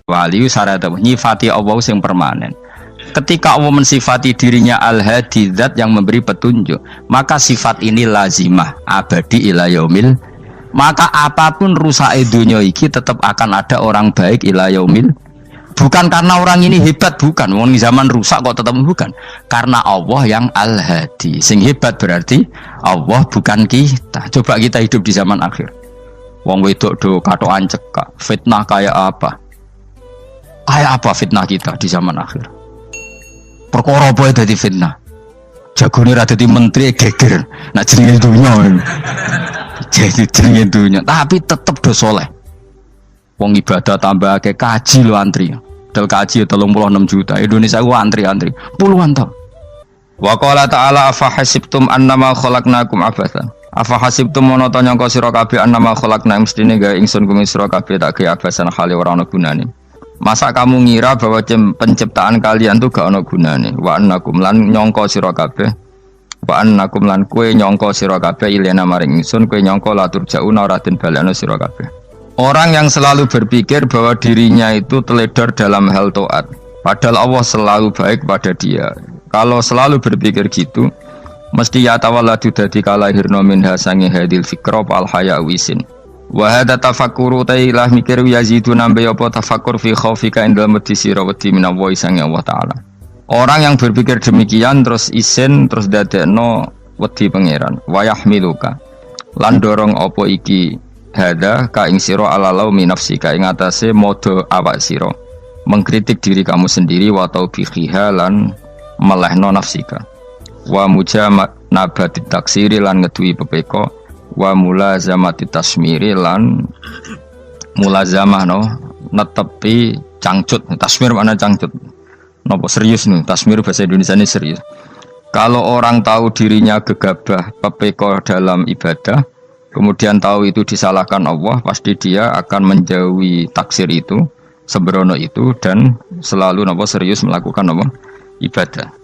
wali syarat nyifati Allah yang permanen. Ketika Allah mensifati dirinya al-hadi, zat yang memberi petunjuk, maka sifat ini lazimah abadi ila yaumil. Maka apapun rusak dunia iki tetap akan ada orang baik ila yaumil. Bukan karena orang ini hebat, bukan. Wong zaman rusak kok tetap bukan. Karena Allah yang al-hadi. Sing hebat berarti Allah, bukan kita. Coba kita hidup di zaman akhir. Wong wedok do katokan cekak, fitnah kayak apa? Kayak apa fitnah kita di zaman akhir? Perkara apa dadi fitnah? Jagone ra dadi menteri geger. Nak jenenge dunya. Jadi jenenge dunya, tapi tetep do saleh. Wong ibadah tambah ke kaji lo antri. Dal kaji 36 juta. Indonesia ku antri-antri puluhan tahun. Wa qala ta'ala afa hasibtum annama khalaqnakum abatsan. Afa hasibtum monoto nyangka sira kabeh annama khalaqna mestine gawe ingsun kuwi sira kabeh tak gawe abasan khali ora ana gunane. Masa kamu ngira bahwa penciptaan kalian tuh gak ono gunane? Wa annakum lan nyangka sira kabeh. Wa annakum lan kowe nyangka sira kabeh ilena maring ingsun kowe nyangka latur jauna ora den balekno sira kabeh. Orang yang selalu berpikir bahwa dirinya itu teledor dalam hal taat, padahal Allah selalu baik pada dia. Kalau selalu berpikir gitu, mesti ya tawalladu dadi kalahirna minha sange hadil fikra al haya wisin. Wa hadza tafakkuru tailah mikir yazidu nambe apa tafakkur fi khaufika indal mudisira wedi minallahi sange Allah taala. Orang yang berpikir demikian terus isin terus dadekno wedi pangeran. Wa yahmiluka lan dorong apa iki hadza ka ing sira ala laumi nafsika ing atase modo awak sira mengkritik diri kamu sendiri wa taubihiha lan melehno nafsika. Wa mujamanabati taksiri lan ngeduwi pepeko wa mulazamati tasmiri lan mulazamah no netepi cangcut. Tasmir mana cangcut? Nopo serius nih, tasmir bahasa Indonesia ini serius. Kalau orang tahu dirinya gegabah pepeko dalam ibadah, kemudian tahu itu disalahkan Allah, pasti dia akan menjauhi taksir itu, sembrono itu, dan selalu nopo serius melakukan nopo ibadah.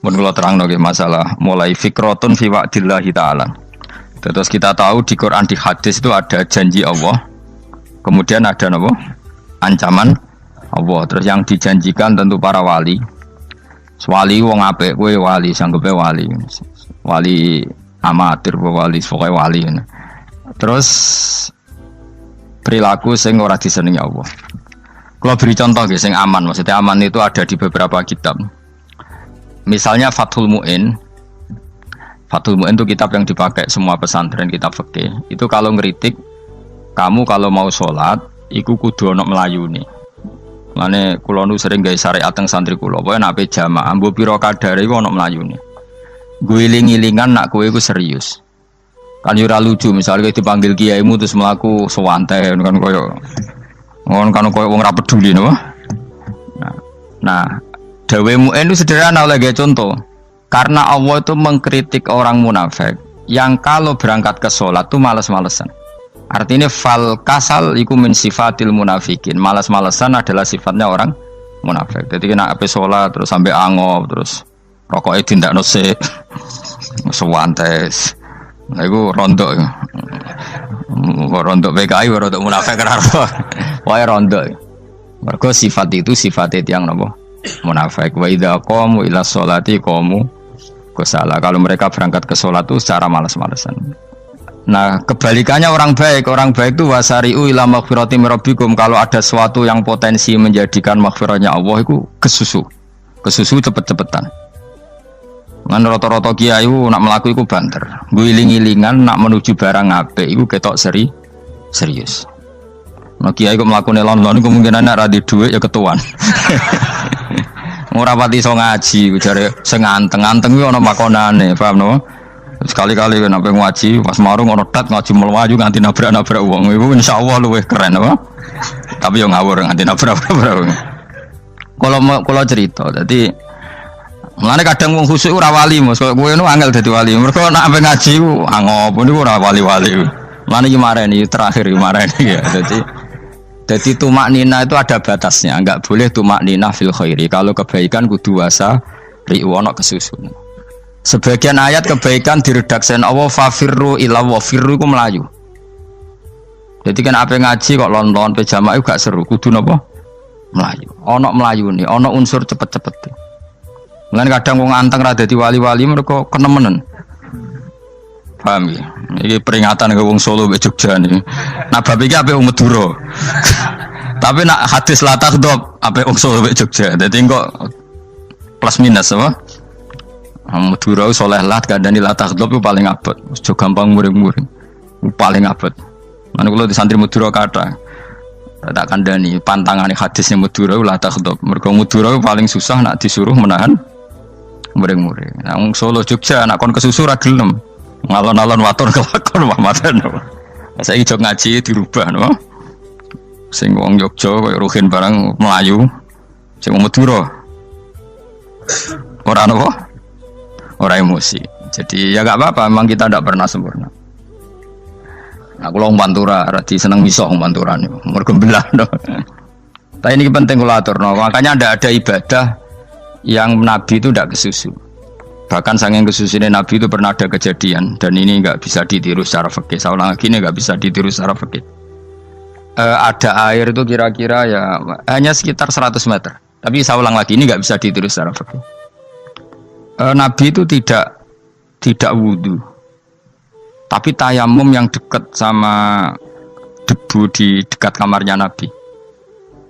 Menurut terang nopo masalah mulai fikrotun fi wa'dillahi ta'ala. Terus kita tahu di Quran di hadis itu ada janji Allah, kemudian ada nopo ancaman Allah. Terus yang dijanjikan tentu para wali. Wali wong apik kowe wali, sanggepe wali. Wali amatir wali pokoke wali. Terus perilaku sing ora disenengi Allah. Kalau beri contoh nggih sing aman, maksudnya aman itu ada di beberapa kitab. Misalnya Fathul Mu'in. Fathul Mu'in itu kitab yang dipakai semua pesantren, kitab fikih. Itu kalau ngeritik kamu kalau mau sholat iku kudu ana melayune. Mane kula nu sering gawe syariat teng santri kula, pokoke nek jamaah mbuh pira kadare iku ana melayune. Guling-gilingan nak kowe iku serius. Kan yo ora lucu misalnya dipanggil kiaimu terus mlaku sewantai kan koyo ngon kan koyo wong ora peduli napa. Nah, dawe Mu'in itu sederhana oleh contoh. Karena Allah itu mengkritik orang munafik yang kalau berangkat ke sholat itu malas-malesan. Artinya fal kasal iku min sifatil munafikin. Malas-malesan adalah sifatnya orang munafik. Jadi kena ape sholat terus sampai angop terus rokoknya tindakno sik sewantes. Nah iku rondok. Rondok PKI rondok munafik karo. Wae rondok. Mergo sifat itu sifatnya yang napa? Munafik. Wa idza qamu ila sholati qamu kusala. Kalau mereka berangkat ke sholat itu secara malas-malesan. Nah kebalikannya orang baik itu wasari'u ila maghfirati mirabbikum. Kalau ada sesuatu yang potensi menjadikan maghfirahnya Allah itu kesusu cepet-cepetan. Ngan rata-rata kiai nak melaku itu banter guling-gilingan nak menuju barang apik itu ketok serius. Nah kiai kok melakukan lon-lon kemungkinan nak radi duit ya ketuan. Ora pati iso ngaji jare sing anteng-anteng kuwi ana makonane, paham no? Sekali-kali nek sampe ngaji pas marung ana tat ngaji mlayu nganti nabrak-nabrak wong. Iku insyaallah luwih keren apa? Tapi yo ngawur nganti nabrak-nabrak. Kalau cerita, dadi mulane kadang wong khusuk ora wali, Mas. Kowe ngono angel dadi wali. Mergo nek sampe ngaji ku angop niku ora wali-wali. Mulane iki mareni terakhir iki mareni ya. Jadi tumak nina itu ada batasnya, enggak boleh tumak nina fil khairi. Kalau kebaikan kudu wasa riwono kesusun. Sebagian ayat kebaikan diredaksikan Allah fafirru ila wa firru ku melayu. Jadi kan apa ngaji kok lon-lon pejamaah gak seru, kudu napa? Melayu. Ono melayu nih, ono unsur cepet-cepet. Mulane kadang wong anteng ra dadi wali-wali mereka kenemenen. Paham ya? Ini peringatan ke wong Solo mbek Jogja nih. Nah bab iki ape wong Madura. Tapi nak hadis la takhdhab ape wong Solo mbek Jogja. Dadi kok plus minus apa? Madura soleh lah kandhani la takhdhab itu paling abot. Aja gampang muring-muring. Paling abot. Mana kula di santri Madura kata tak kandhani pantangane hadisnya Madura la takhdhab. Mergo Madura paling susah nak disuruh menahan muring-muring. Nah wong Solo Jogja nak kon kesusu ra gelem. Ngalon-alon waton kelakon Muhammadan. Saiki jog ngaji dirubah no. Sing wong Jogja koyo Ruhin barang Melayu. Sing wong Madura ora apa? Ora emosi. Jadi ya gak apa-apa, memang kita tidak pernah sempurna. Aku wong Pantura, radi seneng miso wong Pantura niku. Mergo belah no. Tapi ini penting kula aturno. Makanya ada ibadah yang Nabi itu tidak kesusu. Bahkan saking kesusunya Nabi itu pernah ada kejadian dan ini nggak bisa ditiru secara fikih. Saya ulang lagi ini nggak bisa ditiru secara fikih. Ada air itu kira-kira ya hanya sekitar 100 meter. Tapi saya ulang lagi ini nggak bisa ditiru secara fikih. Nabi itu tidak wudu, tapi tayamum yang dekat sama debu di dekat kamarnya Nabi.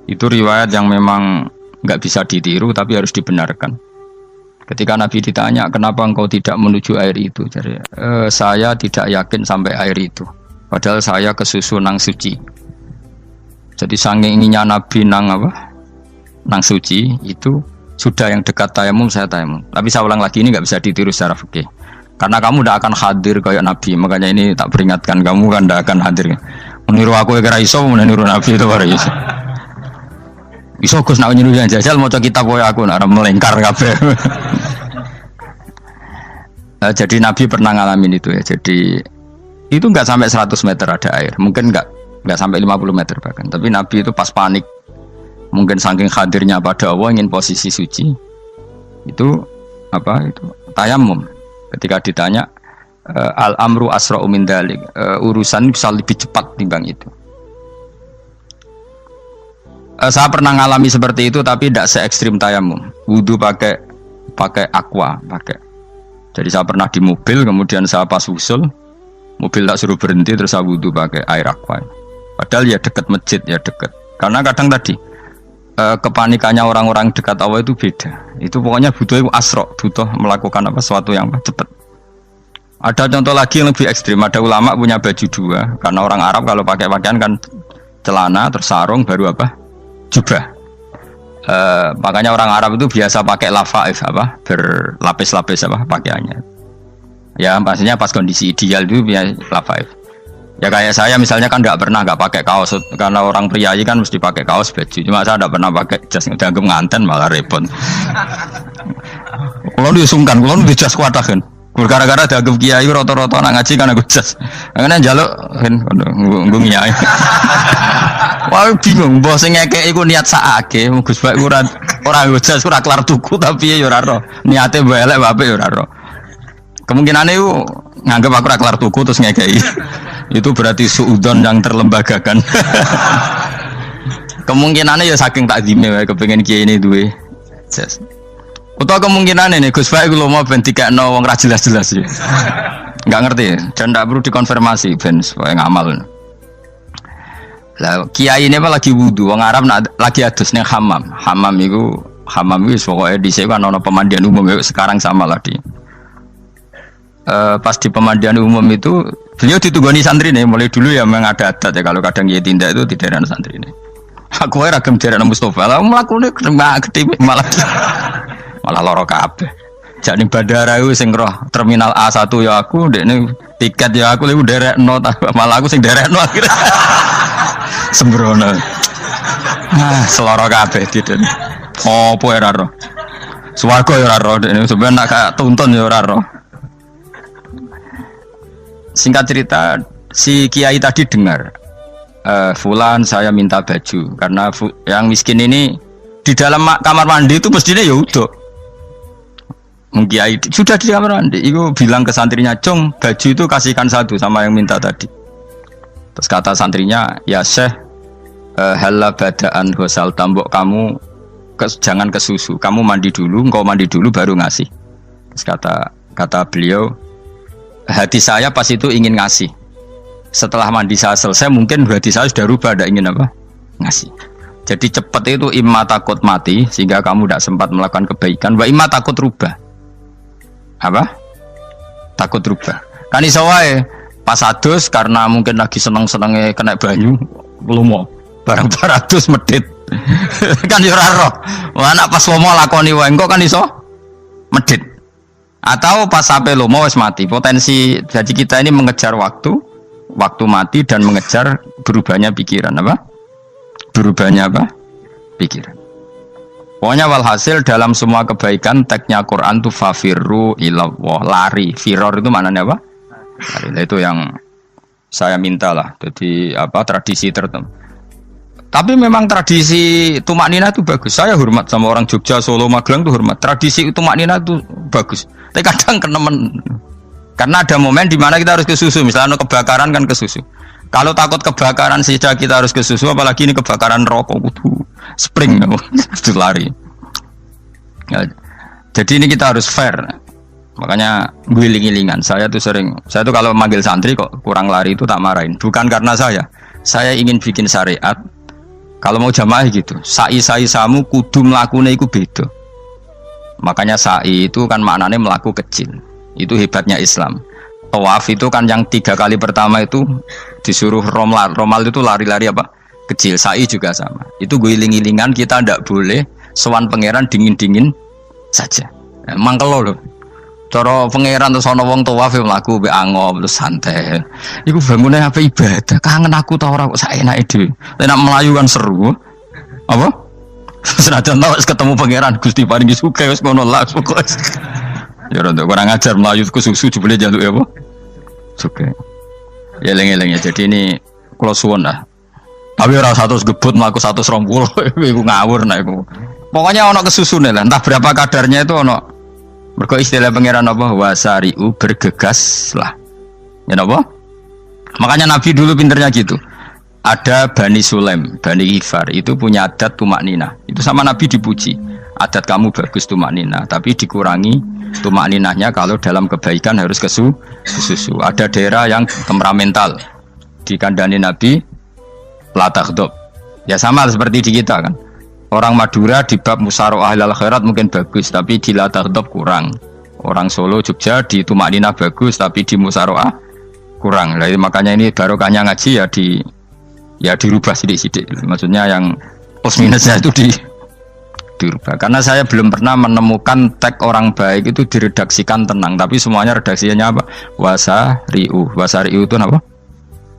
Itu riwayat yang memang nggak bisa ditiru tapi harus dibenarkan. Ketika Nabi ditanya, kenapa engkau tidak menuju air itu? Jadi, saya tidak yakin sampai air itu. Padahal saya kesusu nang suci. Jadi saking inginnya Nabi nang apa? Nang suci itu sudah yang dekat tayamum saya tayamum. Tapi saya ulang lagi ini nggak bisa ditiru secara fikih. Karena kamu tidak akan hadir kayak Nabi. Makanya ini tak peringatkan kamu kan tidak akan hadir. Meniru aku kira iso, meniru Nabi itu baru iso. Iso Gus nak nyuruh yang jajal mau kitab koyo aku nak melengkar kabeh. Jadi Nabi pernah ngalamin itu ya. Jadi itu enggak sampai 100 meter ada air. Mungkin enggak sampai 50 meter bahkan. Tapi Nabi itu pas panik. Mungkin saking hadirnya pada Allah ingin posisi suci. Itu apa itu? Tayamum. Ketika ditanya al-amru asra'u min dzalik. Urusan bisa lebih cepat timbang itu. Saya pernah ngalami seperti itu tapi tidak se ekstrim tayamum. Wudu pakai aqua, pakai. Jadi saya pernah di mobil kemudian saya pas usul mobil tak suruh berhenti terus saya wudu pakai air aqua. Padahal ya dekat masjid ya dekat. Karena kadang tadi kepanikannya orang-orang dekat Allah itu beda. Itu pokoknya butuh asro, butuh melakukan apa sesuatu yang cepat. Ada contoh lagi yang lebih ekstrim. Ada ulama punya baju dua karena orang Arab kalau pakai pakaian kan celana terus sarung baru apa? Jubah. Makanya orang Arab itu biasa pakai lafaif apa berlapis-lapis apa pakaiannya. Ya pastinya pas kondisi ideal itu biasa lafaif. Ya kayak saya misalnya kan nggak pakai kaos karena orang priayi kan mesti pakai kaos baju. Cuma saya nggak pernah pakai jas dianggap nganten malah repot. Kalau disungkan, kalau di jas kuat kan. Gara-gara dianggap kiai roto-roto nak ngaji kan aku jas. Karena jaluk kan nggung nyai. Wah bingung, bos ngekek iku niat sakake, Gus Baik ora jas ora kelar tuku tapi ya ora ro. Niate elek bape ya ora ro. Kemungkinane iku nganggep aku ora kelar tuku terus ngekeki. Itu berarti suudon yang terlembagakan. Kemungkinannya ya saking takdime wae kepengin kiai ini duwe jas. Utawa kemungkinan ini Gus Baik lu mau ben dikekno wong ra jelas-jelas ya. Enggak ngerti dan ndak perlu dikonfirmasi ben supaya ngamal. Lah kiai ini apa lagi wudu wong Arab lagi adus ning hammam. Hammam itu pokoke dhisik kan ana pemandian umum sekarang sama lah di. Pas di pemandian umum itu beliau ditunggoni santri nih mulai dulu ya memang ada adat ya kalau kadang kiai tindak itu di daerah santri nih. Aku ora ragam daerah Mustafa lah mlakune gede malah loro kabeh. Jak ning bandara iku sing roh terminal A1 ya aku ndekne tiket ya aku lek derekno malah aku sing derekno akhirnya. Sembrono. Seloro kabeh diden. Opo ora roh. Swarga ya ora roh dene sampeyan nak kayak tuntun ya ora roh. Singkat cerita si kiai tadi dengar fulan saya minta baju karena yang miskin ini di dalam kamar mandi itu mestinya ya udah Kiai sudah di kamar mandi itu bilang ke santrinya Cung baju itu kasihkan satu sama yang minta tadi. Terus kata santrinya ya Syekh Hala badaan gosal tambok kamu jangan ke susu, kamu mandi dulu, engkau mandi dulu baru ngasih. Terus kata beliau, hati saya pas itu ingin ngasih. Setelah mandi saya selesai, mungkin hati saya sudah rubah, tidak ingin apa? Ngasih. Jadi cepat itu imma takut mati sehingga kamu tidak sempat melakukan kebaikan, wa imma takut rubah. Apa? Takut rubah. Kan iso wae pas adus karena mungkin lagi seneng-senenge kena banyu, lumo. Barang 200 medit. Kan yo ora roh. Anak pas lomo lakoni wae engko kan iso medit. Atau pas sampai lomo wis mati. Potensi jadi kita ini mengejar waktu mati dan mengejar berubahnya pikiran apa? Berubahnya apa? Pikiran. Pokoknya walhasil dalam semua kebaikan teksnya Quran tuh fafirru ilallah, lari. Firor itu maknanya apa? Lari. Itu yang saya minta lah. Jadi apa tradisi tertentu. Tapi memang tradisi tumak nina itu bagus. Saya hormat sama orang Jogja, Solo, Magelang tuh hormat. Tradisi tumak nina itu bagus. Tapi kadang kenemen. Karena ada momen di mana kita harus ke susu. Misalnya kebakaran kan ke susu. Kalau takut kebakaran sejak kita harus ke susu, apalagi ini kebakaran rokok, spring, itu lari. Ya, jadi ini kita harus fair. Makanya guling-gilingan. Saya tuh kalau manggil santri kok kurang lari itu tak marahin. Bukan karena saya ingin bikin syariat. Kalau mau jamaah gitu, sa'i samu kudu mlakune iku beda. Makanya sa'i itu kan maknanya melaku kecil. Itu hebatnya Islam. Tawaf itu kan yang 3 kali pertama itu disuruh romal itu lari-lari apa? Kecil. Sa'i juga sama. Itu guling-gilingan, kita ndak boleh sowan pangeran dingin-dingin saja. Emang kalau loh. Cara pangeran terus ana wong tawaf mlaku mbek angop terus santai. Iku bangune apa ibadah? Kangen aku ta ora kok saenake dhewe. Nek melayu kan seru. Apa? Senajan tau ketemu pangeran Gusti paringi sugih wis ngono lah pokoke. Ya ora kurang ajar melayu ke susu jebule njaluk ya apa? Sugih. Ya eling-eling ya. Jadi ini kula suwun lah. Tapi ora 100 gebut mlaku 120 iku ngawur nek iku. Pokoknya ana kesusune lah, entah berapa kadarnya itu ana. Mergo istilah pangeran apa wasari'u bergegas lah. Ya apa? Makanya Nabi dulu pinternya gitu. Ada Bani Sulaim, Bani Ghifar itu punya adat tumak nina. Itu sama Nabi dipuji. Adat kamu bagus tumak nina, tapi dikurangi tumak ninahnya kalau dalam kebaikan harus ke susu. Ada daerah yang temperamental. Dikandani Nabi la taghdab. Ya sama seperti di kita kan. Orang Madura di bab musyaroah ilal khairat mungkin bagus, tapi di la taghdab kurang. Orang Solo, Jogja di tumak ninah bagus, tapi di musyaroah kurang. Jadi makanya ini barokahnya ngaji ya dirubah sidik-sidik. Maksudnya yang plus minusnya itu dirubah. Karena saya belum pernah menemukan tag orang baik itu diredaksikan tenang, tapi semuanya redaksinya apa? Wasari'u itu apa?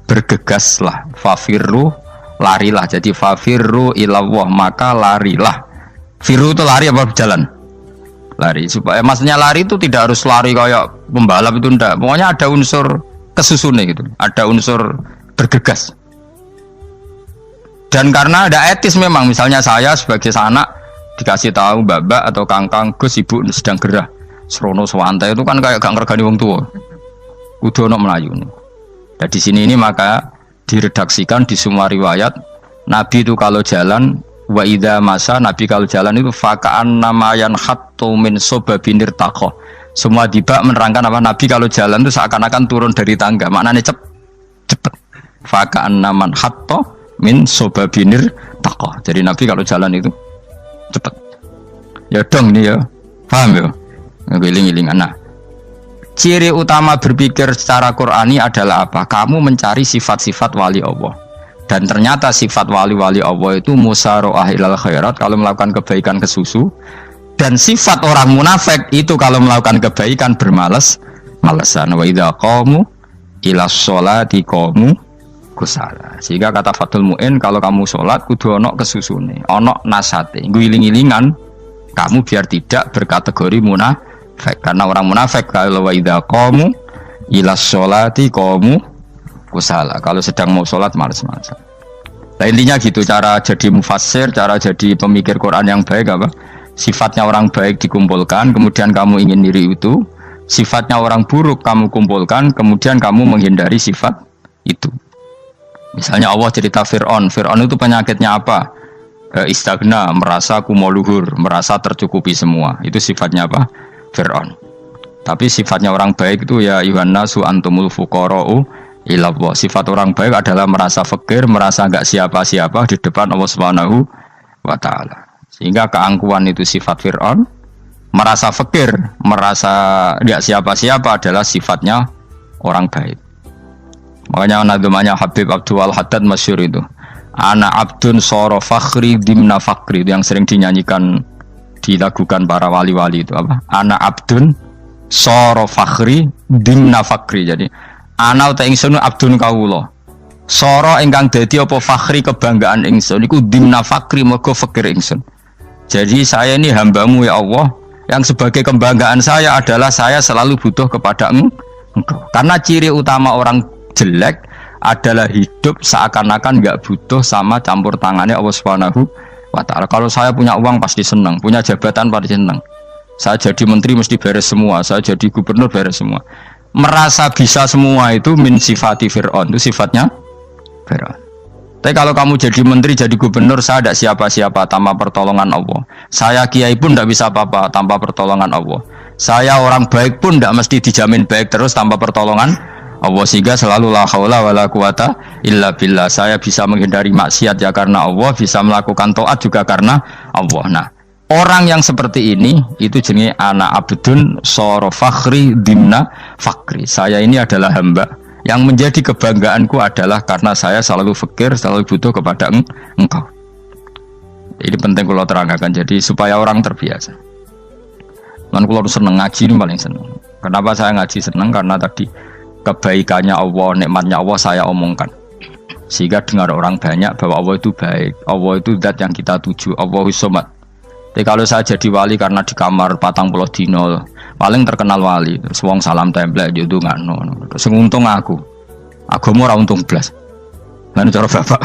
Bergegaslah, fafirru, larilah. Jadi fafirru ilallah, maka larilah. Firu itu lari apa berjalan? Lari. Supaya maksudnya lari itu tidak harus lari kayak pembalap itu enggak. Pokoknya ada unsur kesusunnya gitu. Ada unsur bergegas. Dan karena ada etis memang, misalnya saya sebagai anak dikasih tahu babak atau kangkang Gus ibu sedang gerah. Serono sewantai itu kan kayak gak ngergani wong tua. Kudu ono Melayu nih. Dan di sini ini maka diredaksikan di semua riwayat Nabi itu kalau jalan wa idza masa, Nabi kalau jalan itu faka'an namayan khattu min sobabinir taqo. Semua dibak menerangkan apa Nabi kalau jalan itu seakan-akan turun dari tangga. Maknanya cepet. Faka'an naman khattu min sobabinir taqo. Jadi Nabi kalau jalan itu cepet. Ya dong ini ya. Paham ya? Ngiling-ngiling anak. Ciri utama berpikir secara Qur'ani adalah apa? Kamu mencari sifat-sifat wali Allah. Dan ternyata sifat wali-wali Allah itu musyaroah ilal khairat, kalau melakukan kebaikan ke susu. Dan sifat orang munafik itu kalau melakukan kebaikan bermalas-malasan. Wa idza qamu ila sholati qamu kusala. Sehingga kata Fathul Mu'in, kalau kamu sholat kudu ono kesusune, ono nasate, guling-gilingan kamu biar tidak berkategori munafik. Karena orang munafik kalau wa idza qamu ila sholati qamu kusala. Kalau sedang mau sholat malas-malasan. Nah intinya gitu cara jadi mufassir, cara jadi pemikir Quran yang baik apa? Sifatnya orang baik dikumpulkan, kemudian kamu ingin diri itu. Sifatnya orang buruk kamu kumpulkan, kemudian kamu menghindari sifat itu. Misalnya Allah cerita Fir'aun. Fir'aun itu penyakitnya apa? Istagna, merasa kumoluhur, merasa tercukupi semua. Itu sifatnya apa? Fir'aun. Tapi sifatnya orang baik itu ya Yuhannasu antumul fuqara'u ilallah. Sifat orang baik adalah merasa fakir, merasa enggak siapa-siapa di depan Allah Subhanahu wa taala. Sehingga keangkuhan itu sifat Fir'aun, merasa fakir, merasa enggak siapa-siapa adalah sifatnya orang baik. Makanya nadumanya Habib Abdul Haddad masyhur itu. Ana abdun soro fakhri dimna fakri, itu yang sering dinyanyikan dilakukan para wali-wali itu apa? Ana abdun soro fakhri dimna fakri. Jadi ana uta ingsun abdun kawula. Soro ingkang dadi apa fakhri kebanggaan ingsun iku dimna fakri mergo fakir ingsun. Jadi saya ini hambamu ya Allah, yang sebagai kebanggaan saya adalah saya selalu butuh kepada engkau. Karena ciri utama orang jelek adalah hidup seakan-akan nggak butuh sama campur tangannya Allah Subhanahu wa taala. Kalau saya punya uang pasti senang, punya jabatan pasti senang. Saya jadi menteri mesti beres semua, saya jadi gubernur beres semua. Merasa bisa semua itu min sifati Fir'aun, itu sifatnya Fir'aun. Tapi kalau kamu jadi menteri, jadi gubernur, saya tidak siapa-siapa tanpa pertolongan Allah. Saya kiai pun tidak bisa apa-apa tanpa pertolongan Allah. Saya orang baik pun tidak mesti dijamin baik terus tanpa pertolongan Allah, sehingga selalu la haula wala quwata illa billah. Saya bisa menghindari maksiat ya karena Allah, bisa melakukan taat juga karena Allah. Nah, orang yang seperti ini itu jenis ana abdun soro fakhri dimna fakri. Saya ini adalah hamba yang menjadi kebanggaanku adalah karena saya selalu fakir, selalu butuh kepada engkau. Ini penting kalau terangkan, jadi supaya orang terbiasa. Man kalau seneng ngaji ini paling seneng. Kenapa saya ngaji seneng? Karena tadi kebaikannya Allah, nikmatnya Allah saya omongkan. Sehingga dengar orang banyak bahwa Allah itu baik, Allah itu zat yang kita tuju, Allahus Somad. Tapi kalau saya jadi wali karena di kamar 40 dino, paling terkenal wali, terus wong salam template yo ndongakno. Terus untung aku mau ora untung blas. Lan cara bapak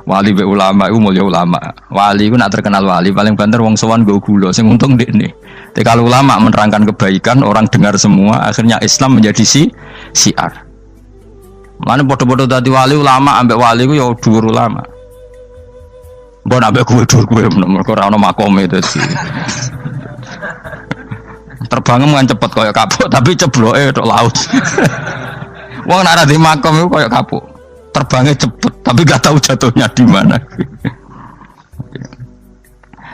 wali be ulama iku mulya ulama. Wali iku nak terkenal wali paling banter wong sowan nggo gula, sing untung ndekne. Tapi kalau ulama menerangkan kebaikan, orang dengar semua, akhirnya Islam menjadi siar. Mana bodoh-bodoh tadi wali ulama, ambek wali ku ya dhuwur ulama. Mbok ambek kuwe dhuwur kuwe mergo ora ono makome itu sih. Terbangnya kan cepet kayak kapuk, tapi cebloke tok laut. Wong nek ora di makom iku kayak kapuk. Terbangnya cepet, tapi gak tahu jatuhnya di mana.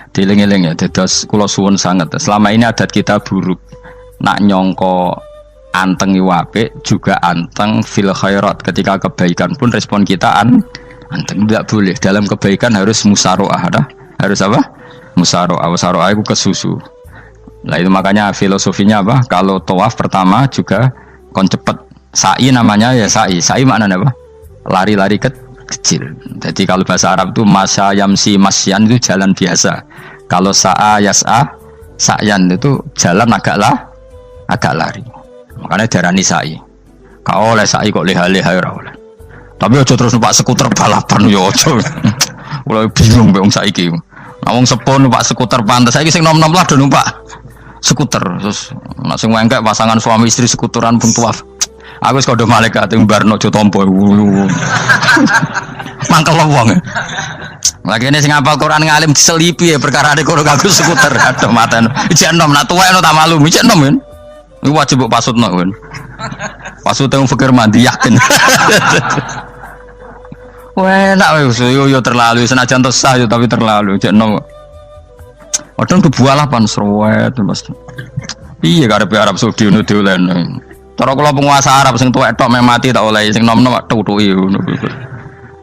Dieling-eling ya, dados kula suwun sangat. Selama ini adat kita buruk. Nak nyongko anteng apik juga anteng fil khairat. Ketika kebaikan pun respon kita anteng, tidak boleh. Dalam kebaikan harus musaroah, harus apa? Musaroah. Musaroah itu kesusu. Nah itu makanya filosofinya apa? Kalau tawaf pertama juga kon cepet. Sa'i namanya ya sa'i. Sa'i maknanya apa? Lari-lari kecil. Jadi kalau bahasa Arab itu masya yamsi masyan itu jalan biasa. Kalau sa'a yas'a sa'yan itu jalan agak lari. Makanya darani sa'i. Kau oleh sa'i kok leha-leha ora oleh. Tapi aja terus numpak skuter balapan yo aja. Mulai bingung mbek wong saiki. Nah wong sepo numpak skuter pantes saiki sing nom-nom lah do numpak skuter. Terus nek sing wengkek pasangan suami istri skuteran pun tuaf. Aku wis kodho malaikat mbarno aja tampa. Mangkel wong. Lagi ini sing hafal Quran ngalim diselipi ya perkara ade kono kanggo skuter. Aduh maten. Ijek nom nak tuwek no tak malu. Ijek nom kan. Iku wajib mbok pasutno kan. Pasut teng fikir mandi yakin. Wah, nak wis yo terlalu senajan to sah yo tapi terlalu. Ijek nom. Padahal kebualapan serwet Mas. Iya karepe Arab Saudi ngono diolehno. Cara kula penguasa Arab sing tuwek tok meh mati tak oleh sing nom-nom tutuki ngono.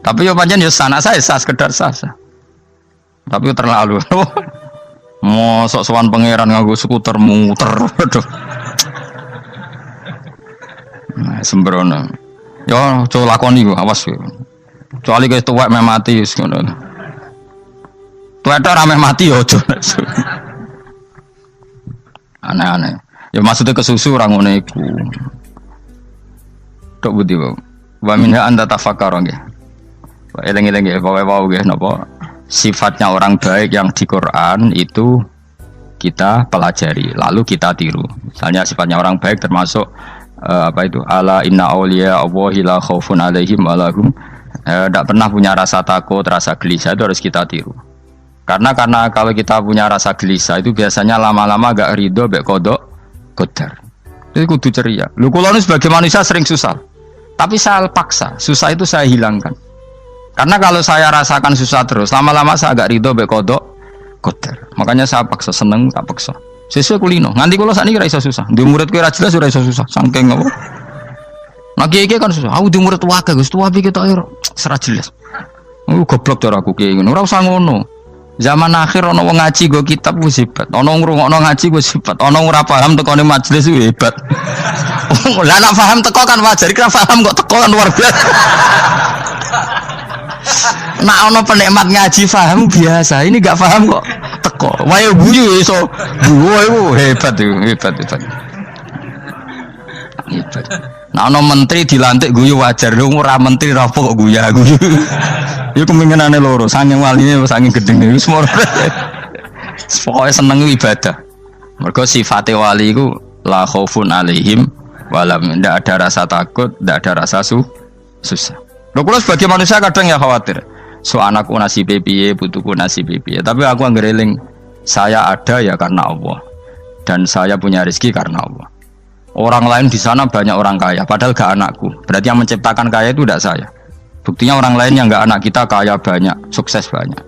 Tapi yo pancen yo sanak saya sah sekedar sah. Tapi terlalu. Mosok sowan pangeran nganggo skuter muter. Aduh. Nah, sembrono. Yo coba lakoni yo awas yo. Kecuali guys tuwek meh mati wis ngono. Tuwek tok ora meh mati yo aja. Aneh-aneh. Ya maksudnya kesusu orang ngono iku. Tok budi wae. Wa minha anta tafakkar nggih. Eleng-eleng nggih wae nggih napa sifatnya orang baik yang di Quran itu kita pelajari lalu kita tiru. Misalnya sifatnya orang baik termasuk apa itu ala inna auliya Allahi la khaufun alaihim wa lahum Tidak pernah punya rasa takut, rasa gelisah itu harus kita tiru. Karena kalau kita punya rasa gelisah itu biasanya lama-lama agak ridho, bek kodok, kodar. Itu kudu ceria. Lu kalau sebagai manusia sering susah, tapi saya paksa, susah itu saya hilangkan. Karena kalau saya rasakan susah terus, lama-lama saya agak ridho, bek kodok, kodar. Makanya saya paksa, seneng tak paksa. Sesuai kulino. Nganti kalau saat ini rasa susah. Di murid kira jelas sudah rasa susah. Sangking apa? Nah kiai kan susah. Aku di murid wakil, gus tua kita air serat jelas. Goblok cara aku kiai ngono. Ora usah ngono. Zaman akhir ono wong ngaji go kitab wis hebat. Ono ngrungokno ngaji wis hebat. Ono ora paham tekone majelis wis hebat. Lah nek paham teko kan wajar, kira paham kok teko kan luar biasa. Nek ono penikmat ngaji paham biasa, ini enggak paham kok teko. Wae guyu iso. Guyu hebat itu, hebat. Hebat. Nek ono menteri dilantik guyu wajar, ora menteri ra kok guyu. Ya kemungkinannya loro, saking walinya, saking gedeng itu semua. Pokoknya seneng ibadah. Mereka sifatnya wali itu la khaufun alaihim walam, tidak ada rasa takut, tidak ada rasa susah. Loh, kalau sebagai manusia kadang ya khawatir. So anakku nasib piye, putuku nasib piye. Tapi aku ngereling, saya ada ya karena Allah, dan saya punya rezeki karena Allah. Orang lain di sana banyak orang kaya, padahal gak anakku. Berarti yang menciptakan kaya itu tidak saya. Buktinya orang lain yang nggak anak kita kaya banyak, sukses banyak.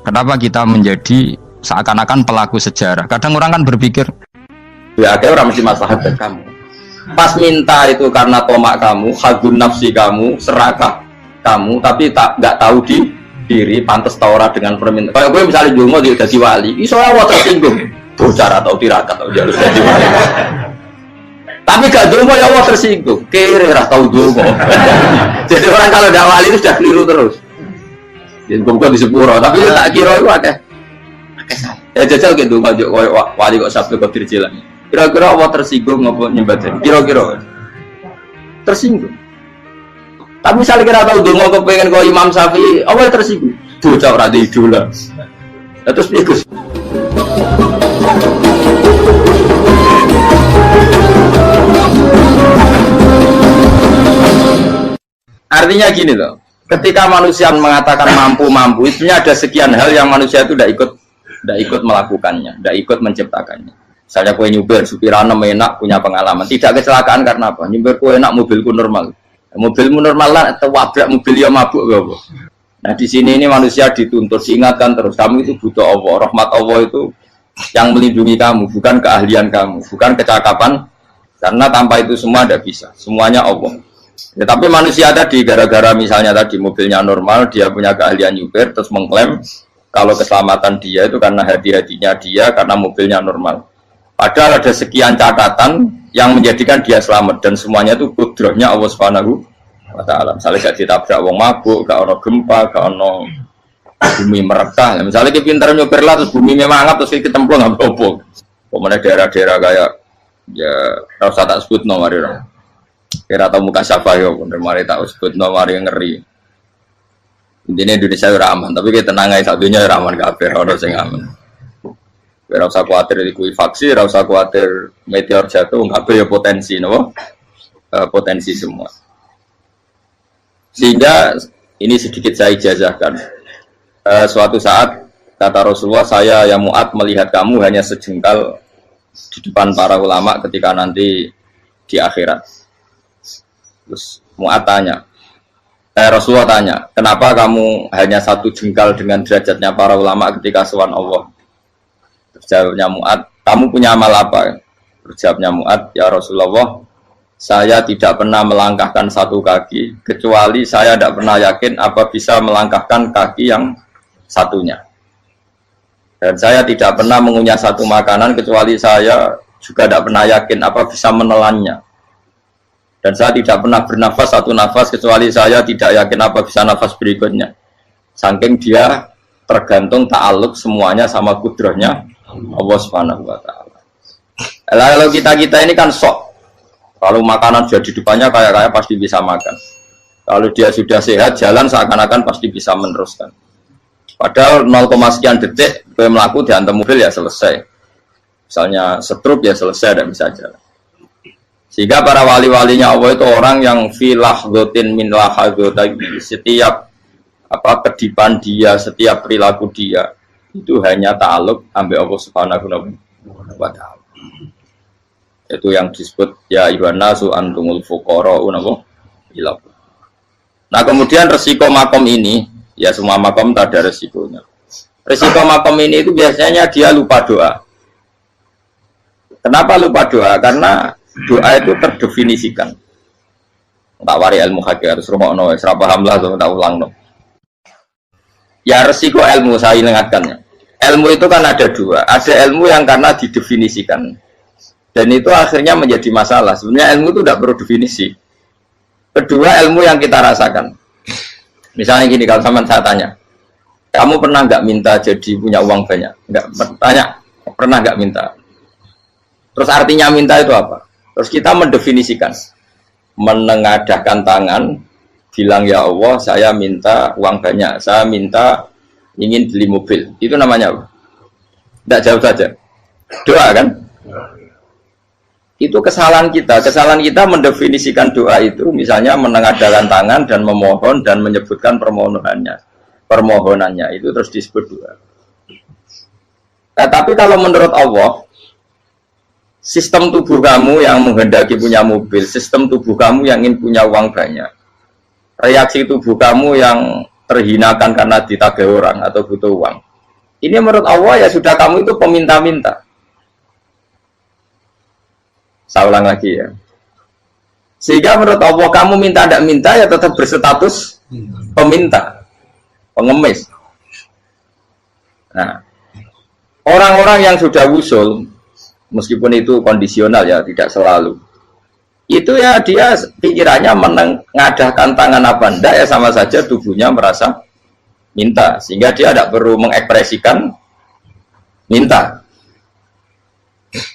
Kenapa kita menjadi seakan-akan pelaku sejarah? Kadang orang kan berpikir, ya akhirnya orang mesti maslahat buat kamu. Pas minta itu karena tomak kamu, hagun nafsi kamu, serakah kamu, tapi nggak tahu diri, pantas taura dengan permintaan. Kalau gue misalnya jongo dia jadi wali, iso awal tersinggung, bocor atau tirakat atau jalur jadi wali. Tapi gak dungo ya Allah tersinggung, kere ras tau dungo. Jadi orang kalau tidak wali itu sudah keliru terus. Jadi gue di sepuro, tapi tak kira itu akeh. Ya jajal gitu dungo wali kok sabtu kok dirjilan. Kira-kira Allah tersinggung ngapa nyembah? Kira-kira tersinggung. Tapi misalnya kira tahu dungo kepengen kau Imam Syafi'i, Allah tersinggung. Bocah ora di idola. Terus ikut. Artinya gini loh, ketika manusia mengatakan mampu, itunya ada sekian hal yang manusia itu tidak ikut melakukannya, tidak ikut menciptakannya. Misalnya kue nyupir, supirana enak, punya pengalaman, tidak kecelakaan karena apa? Nyupir kue enak, mobilku normal, mobilmu normal lah, atau wabrak mobil yang mabuk, gak. Nah di sini ini manusia dituntut, diingatkan terus, kamu itu butuh Allah, rahmat Allah itu yang melindungi kamu, bukan keahlian kamu, bukan kecakapan, karena tanpa itu semua tidak bisa, semuanya Allah. Ya, tapi manusia tadi gara-gara misalnya tadi mobilnya normal, dia punya keahlian nyupir, terus mengklaim kalau keselamatan dia itu karena hati-hatinya dia, karena mobilnya normal. Padahal ada sekian catatan yang menjadikan dia selamat, dan semuanya itu kudrahnya Allah Subhanahu wa Ta'ala. Misalnya gak ditabrak wong mabuk, gak ono gempa, gak ono bumi merekah. Misalnya kita pintar nyupir lah, terus bumi memangap, terus kita templung nggak apa-apa. Kemudian daerah-daerah kayak ya rasa tak sebut nomor itu. Kira tahu muka siapa yo, bener mari tak sebut nomor yang ngeri. Intinya Indonesia ora aman, tapi kita tenang aja, satunya ora aman kabeh, ora sing aman. Ora usah kuwatir dikuwi faksi, ora usah kuwatir meteor jatuh, kabeh ya potensi, napa? Potensi semua. Sehingga ini sedikit saya ijazahkan. Suatu saat kata Rasulullah, saya yang Mu'ad melihat kamu hanya sejengkal di depan para ulama ketika nanti di akhirat. Terus Mu'ad tanya, Rasulullah tanya, kenapa kamu hanya satu jengkal dengan derajatnya para ulama ketika sowan Allah? Terus jawabnya Mu'ad, kamu punya amal apa? Terus jawabnya Mu'ad, ya Rasulullah, saya tidak pernah melangkahkan satu kaki, kecuali saya tidak pernah yakin apa bisa melangkahkan kaki yang satunya. Dan saya tidak pernah mengunyah satu makanan, kecuali saya juga tidak pernah yakin apa bisa menelannya. Dan saya tidak pernah bernafas satu nafas kecuali saya tidak yakin apa bisa nafas berikutnya. Saking dia tergantung ta'aluk semuanya sama kudrahnya Allah Subhanahu wa Ta'ala. Kalau kita ini kan sok. Kalau makanan sudah di depannya kayak pasti bisa makan. Kalau dia sudah sehat jalan seakan-akan pasti bisa meneruskan. Padahal 0, sekian detik gue melaku dihantam mobil ya selesai. Misalnya stroke ya selesai, tidak bisa jalan. Sehingga para wali-walinya Allah itu orang yang fi lahdotin min lahadotagi, setiap apa kedipan dia, setiap perilaku dia itu hanya ta'aluk ambil Allah Subhanahu wa ta'ala. Itu yang disebut ya ayyuhan nasu antumul fuqara'u ila. Nah, kemudian resiko makom ini, ya semua makom tak ada resikonya. Resiko makom ini itu biasanya dia lupa doa. Kenapa lupa doa? Karena doa itu terdefinisikan. Tak wari ilmu hakik harus rumah serah paham lah, tak ulang no. Ya resiko ilmu saya ingatkannya. Ilmu itu kan ada dua. Ada ilmu yang karena didefinisikan. Dan itu akhirnya menjadi masalah. Sebenarnya ilmu itu tidak perlu definisi. Kedua ilmu yang kita rasakan. Misalnya gini, kalau sama saya tanya, kamu pernah nggak minta jadi punya uang banyak? Nggak tanya, pernah nggak minta? Terus artinya minta itu apa? Terus kita mendefinisikan, menengadahkan tangan, bilang ya Allah, saya minta uang banyak, saya minta ingin beli mobil. Itu namanya apa? Tidak jauh saja. Doa kan? Itu kesalahan kita. Kesalahan kita mendefinisikan doa itu, misalnya menengadahkan tangan dan memohon dan menyebutkan permohonannya itu terus disebut doa. Tapi kalau menurut Allah, sistem tubuh kamu yang menghendaki punya mobil, sistem tubuh kamu yang ingin punya uang banyak, reaksi tubuh kamu yang terhinakan karena ditagih orang atau butuh uang, ini menurut Allah ya sudah kamu itu peminta-minta. Saya ulang lagi ya. Sehingga menurut Allah kamu minta tidak minta ya tetap berstatus peminta, pengemis. Nah, orang-orang yang sudah usul, meskipun itu kondisional ya, tidak selalu. Itu ya dia pikirannya menengadahkan tangan apa enggak ya sama saja tubuhnya merasa minta. Sehingga dia tidak perlu mengekspresikan minta.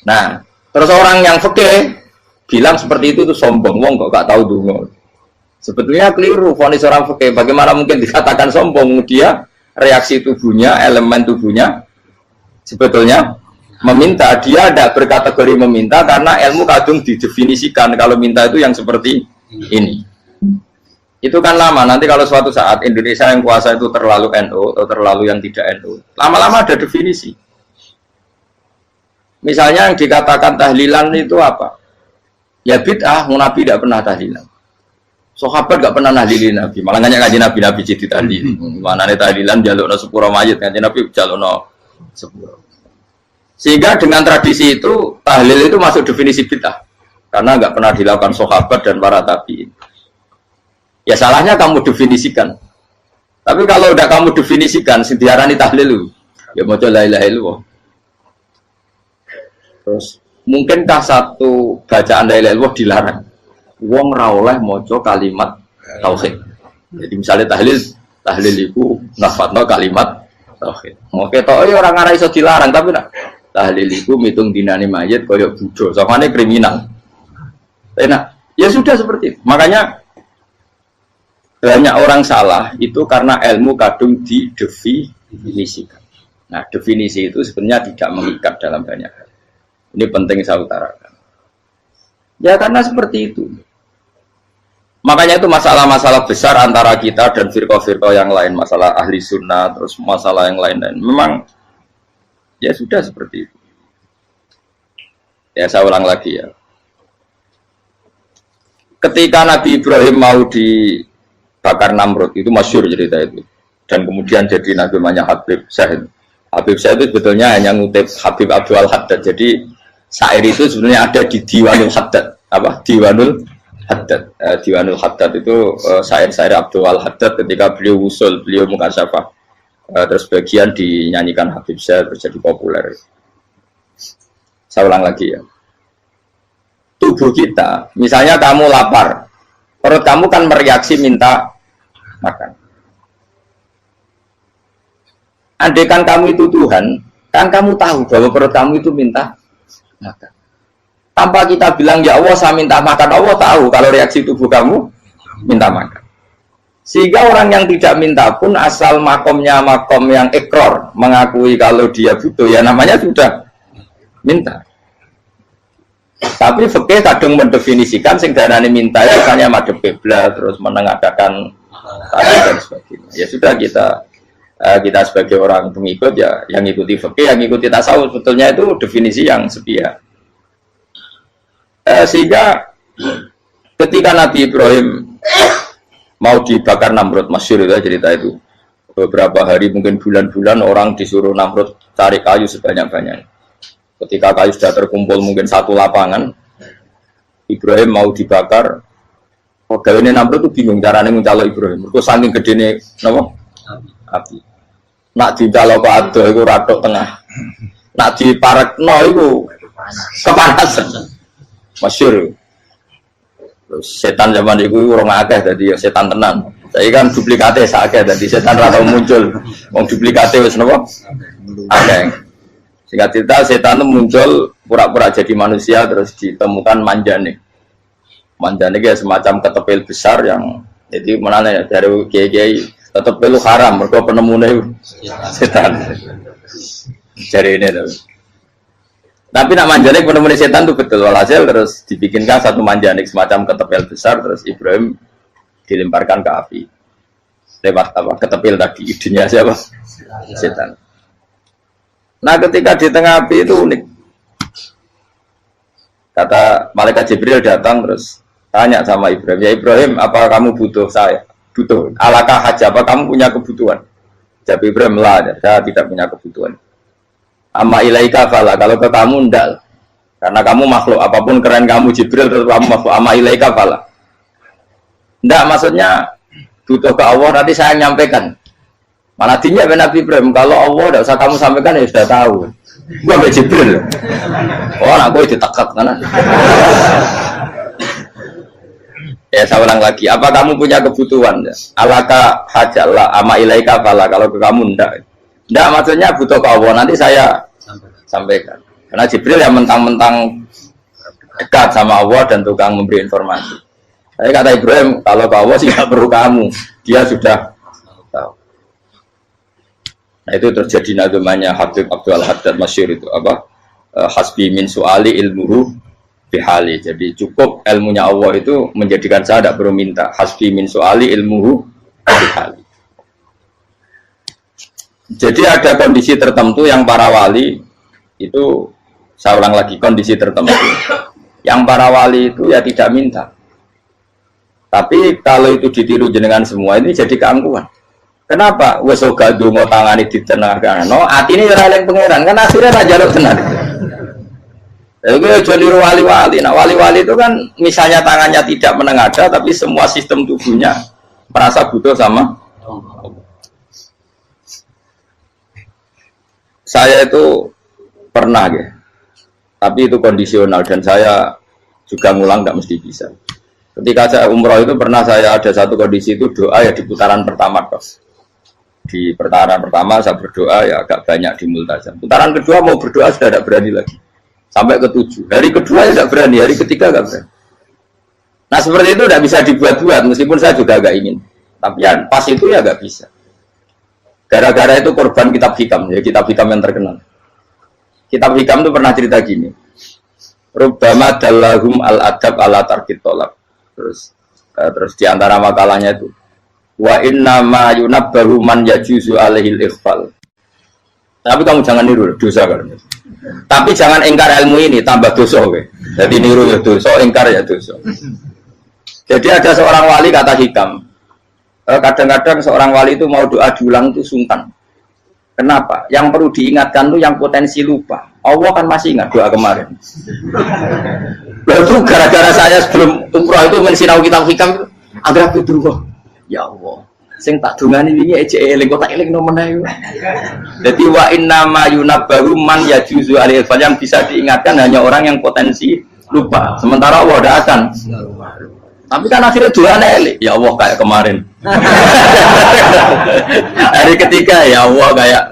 Nah, terus orang yang fikih bilang seperti itu sombong, wong kok gak tahu dungo. Sebetulnya keliru vonis orang fikih. Bagaimana mungkin dikatakan sombong? Dia reaksi tubuhnya, elemen tubuhnya sebetulnya meminta. Dia tidak berkategori meminta karena ilmu kadung didefinisikan kalau minta itu yang seperti ini. Itu kan lama. Nanti kalau suatu saat Indonesia yang kuasa itu terlalu NU atau terlalu yang tidak NU, lama-lama ada definisi. Misalnya yang dikatakan tahlilan itu apa? Ya bid'ah, Nabi tidak pernah tahlilan. Sahabat tidak pernah nahlilin Nabi. Malah nggak ngaji Nabi jadi tahlil. Mana nih tahlilan jalukno sepuro mayit, ngaji Nabi jalukno sepuro. Sehingga dengan tradisi itu tahlil itu masuk definisi bid'ah karena nggak pernah dilakukan sahabat dan para tabi'in. Ya salahnya kamu definisikan. Tapi kalau udah kamu definisikan, diarani tahlil, ya mau la ilaha illallah. Terus mungkinkah satu bacaan la ilaha illallah dilarang? Wong ra oleh maca kalimat tauhid. Jadi misalnya tahlil iku nafadno kalimat tauhid. Moke tok ya ora ngara iso dilarang tapi nak tahlil iku mitung dinane mayit kaya budo, samane kriminal. Enak. Ya sudah seperti itu. Makanya banyak orang salah itu karena ilmu kadung didefinisikan. Nah, definisi itu sebenarnya tidak mengikat dalam banyak hal. Ini penting saya utarakan. Ya karena seperti itu. Makanya itu masalah-masalah besar antara kita dan firqah-firqah yang lain, masalah ahli sunnah, terus masalah yang lain-lain. Memang ya sudah seperti itu. Ya saya ulang lagi ya. Ketika Nabi Ibrahim mau dibakar Namrud, itu masyhur cerita itu. Dan kemudian jadi Nabi namanya Habib Syahid. Habib Syahid itu sebetulnya hanya ngutip Habib Abdul Haddad. Jadi syair itu sebenarnya ada di Diwanul Haddad. Apa? Diwanul Haddad. Diwanul Haddad itu syair-syair Abdul Haddad ketika beliau usul, beliau mukasyafah. Terus bagian dinyanyikan Habib Syahid terus jadi populer. Saya ulang lagi ya. Tubuh kita, misalnya kamu lapar, perut kamu kan mereaksi minta makan. Andaikan kamu itu Tuhan, kan kamu tahu bahwa perut kamu itu minta makan. Tanpa kita bilang, ya Allah saya minta makan, Allah tahu kalau reaksi tubuh kamu minta makan. Sehingga orang yang tidak minta pun asal makomnya makom yang ikror, mengakui kalau dia butuh, ya namanya sudah minta. Tapi fikih kadang mendefinisikan sing darane minta ya misalnya madhep kiblat terus menengadahkan tadi dan sebagainya. Ya sudah kita sebagai orang pengikut ya yang ikuti fikih, yang ikuti tasawuf sebetulnya itu definisi yang sepihak. Sehingga ketika Nabi Ibrahim mau dibakar Namrud, masyhur itu cerita itu. Beberapa hari mungkin bulan-bulan orang disuruh Namrud cari kayu sebanyak-banyaknya. Ketika kayu sudah terkumpul mungkin satu lapangan, Ibrahim mau dibakar. Pegawai ini Namrud itu bingung caranya mencalok Ibrahim. Itu saking gedene napa? Api. Nak dicalok ke ado itu ratok tengah. Nak diparekno itu kepanasan. Masyhur. Terus setan zaman itu orang akeh dadi setan tenan. Saya kan duplikate sakit dadi setan ra tau muncul. Wong duplikate wis napa? Akeh. Singkat cerita setan itu muncul pura-pura jadi manusia terus ditemukan manjane. Manjane kayak semacam ketepil besar yang jadi mana ya dari kiai-kiai ketepil itu haram mergo penemune setan. Jadi ini tuh. Tapi nak manjane penemune setan itu betul walhasil terus dibikinkan satu manjane semacam ketepil besar terus Ibrahim dilemparkan ke api. Lewat apa? Ketepil tadi idenya siapa? Setan. Nah ketika di tengah api itu unik. Kata malaikat Jibril datang terus tanya sama Ibrahim, ya Ibrahim apa kamu butuh saya? Butuh. Alakah haja apa kamu punya kebutuhan? Jawab Ibrahim lah, saya tidak punya kebutuhan. Amma ilaika fala, kalau ke kamu ndak. Karena kamu makhluk, apapun keren kamu Jibril tetap kamu makhluk. Amma ilaika fala. Ndak maksudnya butuh ke Allah nanti saya nyampaikan. Mana dinya Nabi Ibrahim, kalau Allah tidak usah kamu sampaikan ya sudah tahu. Gua ambil Jibril. Oh, anak gue ditekak kan? Ya saya ulang lagi. Apa kamu punya kebutuhan? Alaka hajalah ama ilaika fala. Kalau ke kamu ndak. Ndak maksudnya butuh ke Allah nanti saya sampaikan. Karena Jibril yang mentang-mentang dekat sama Allah dan tukang memberi informasi. Saya kata Ibrahim, kalau ke Allah sih nggak perlu kamu. Dia sudah tahu. Nah, itu terjadi nazamanya Habib Abdul Haddad masyhur itu apa? Hasbi min su'ali ilmuhu bihali. Jadi cukup ilmunya Allah itu menjadikan saya tidak perlu minta. Hasbi min su'ali ilmuhu bihali. Jadi ada kondisi tertentu yang para wali itu, saya ulang lagi, kondisi tertentu yang para wali itu ya tidak minta. Tapi kalau itu ditiru jenengan semua ini jadi keangkuhan. Kenapa? Wes ora ndonga tangane ditenangkan. No, atine ora eling pangeran, kan akhirnya ra njaluk tenan. Lha aja niru wali-wali. Nah, wali-wali itu kan misalnya tangannya tidak menengadah tapi semua sistem tubuhnya merasa butuh sama Allah. Saya itu pernah ya. Tapi itu kondisional dan saya juga ngulang enggak mesti bisa. Ketika saya umroh itu pernah saya ada satu kondisi itu doa ya di putaran pertama terus. Di putaran pertama saya berdoa ya agak banyak di multazam. Putaran kedua mau berdoa sudah tidak berani lagi. Sampai ke-7. Hari kedua ya tidak berani, hari ketiga tidak berani. Nah seperti itu tidak bisa dibuat-buat meskipun saya juga agak ingin. Tapi ya pas itu ya agak bisa. Gara-gara itu korban kitab hikam, ya kitab hikam yang terkenal. Kitab hikam itu pernah cerita gini. Rubbama dallahum al-adab ala tarkit tolak. Terus di antara makalahnya itu wa inna ma yunabbahu man yajuzu alaihil ikhfal. Tapi kamu jangan niru dosa kan. Tapi jangan ingkar ilmu ini tambah dosa kowe. Jadi niru ya dosa, ingkar ya dosa. Jadi ada seorang wali kata hikam. Kadang-kadang seorang wali itu mau doa diulang itu sungkan. Kenapa? Yang perlu diingatkan tuh yang potensi lupa. Allah kan masih ingat doa kemarin. Lalu gara-gara saya sebelum umroh itu mensinau kitab hikam agar aku dulu. Ya Allah, sing tak dungani wingi ejek eling kok tak eling nomen ae. Dadi wa inna ma yunabbaru man yajuzu alaihi yang bisa diingatkan hanya orang yang potensi lupa. Sementara Allah tidak akan. Tapi kan akhirnya doa eling. Ya Allah kayak kemarin. Hari ketiga ya Allah kayak.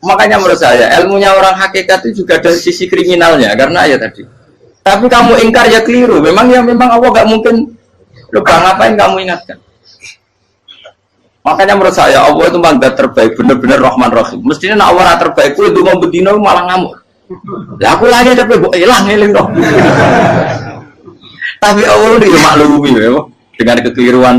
Makanya menurut saya ilmunya orang hakikat itu juga dari sisi kriminalnya karena ya tadi. Tapi kamu ingkar ya keliru. Memang Allah gak mungkin. Lupa ngapain kamu ingatkan? Makanya menurut saya Allah itu mandat terbaik, benar-benar Rahman Rahim. Mestinya Allah terbaik, itu mau bedino malah ngamuk. Ya aku lagi tapi hilang dong. Tapi Allah itu maklumi, dengan kekeliruan.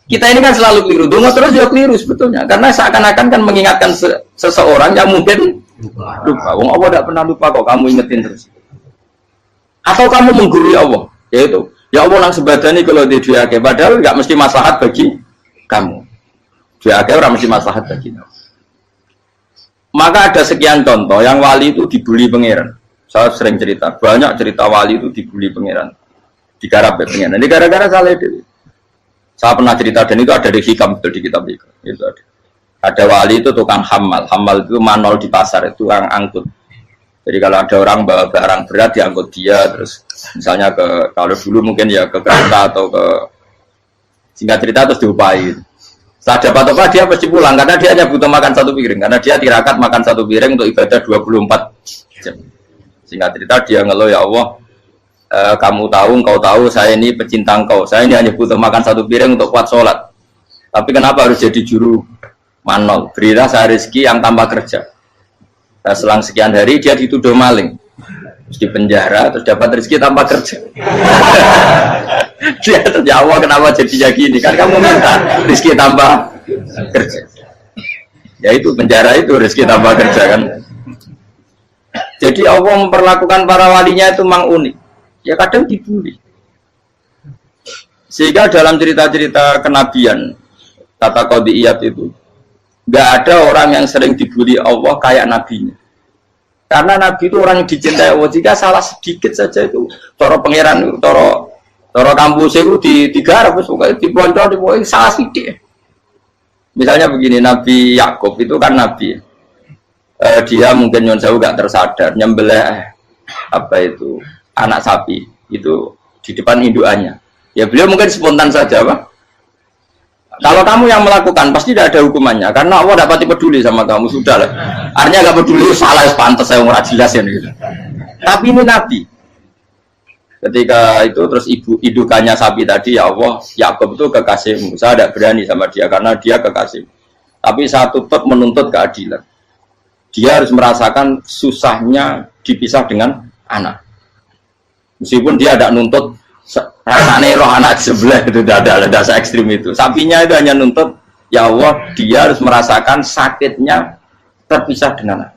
Kita ini kan selalu keliru, dongo terus juga keliru sebetulnya, karena seakan-akan kan mengingatkan seseorang yang mungkin lupa. Wong Allah tidak pernah lupa kok, kamu ingetin terus. Atau kamu menggurui Allah, yaitu ya Allah nang sebadani kalau di diake, padahal nggak mesti maslahat bagi kamu. Diake orang mesti maslahat bagi kamu. Maka ada sekian contoh yang wali itu dibully pangeran. Saya sering cerita, banyak cerita wali itu dibully pangeran, digarap pangeran. Ini gara-gara salah itu. Saya pernah cerita dan itu ada di hikam itu di kitab itu ada. Ada wali itu tukang hamal itu manol di pasar, itu tukang angkut. Jadi kalau ada orang bawa barang berat diangkut dia, terus misalnya kalau dulu mungkin ya ke kereta atau ke singkat cerita terus diupain. Setelah dapat apa dia pasti pulang karena dia hanya butuh makan satu piring, karena dia tirakat makan satu piring untuk ibadah 24 jam. Singkat cerita dia ngeluh, ya Allah, kamu tahu, engkau tahu saya ini pecinta engkau, saya ini hanya butuh makan satu piring untuk kuat sholat. Tapi kenapa harus jadi juru manol? Berilah saya rezeki yang tanpa kerja. Nah, selang sekian hari dia dituduh maling, terus di penjara, terus dapat rezeki tanpa kerja. Dia ya Allah kenapa jadinya gini? Kan kamu minta rezeki tanpa kerja. Ya itu penjara itu rezeki tanpa kerja kan. Jadi Allah memperlakukan para walinya itu memang unik. Ya kadang dibully. Sehingga dalam cerita-cerita kenabian, kata Qadiyat itu, nggak ada orang yang sering dibully Allah kayak nabinya. Karena nabi itu orang yang dicintai Allah. Jika salah sedikit saja itu, toro pangeran, toro kampus itu digarap, pokoknya dipelonco, pokoknya salah sedikit. Misalnya begini, Nabi Yakub itu kan nabi. Dia mungkin nyon jauh nggak tersadar, nyembelih apa itu anak sapi itu di depan indukannya. Ya beliau mungkin spontan saja, Pak. Kalau kamu yang melakukan pasti tidak ada hukumannya karena Allah dapat peduli sama kamu, sudah lah. Artinya nggak peduli, salah, pantas saya nggak jelas ya gitu. Tapi ini Nabi. Ketika itu terus indukannya sapi tadi, ya Allah, Yakub itu kekasihmu. Saya tidak berani sama dia karena dia kekasih. Tapi saya tetap menuntut keadilan. Dia harus merasakan susahnya dipisah dengan anak. Meskipun dia tidak nuntut rasanya roh anak sebelah, itu tidak ada dasar ekstrim itu. Sapinya itu hanya nuntut, ya Allah, dia harus merasakan sakitnya terpisah dengan anak.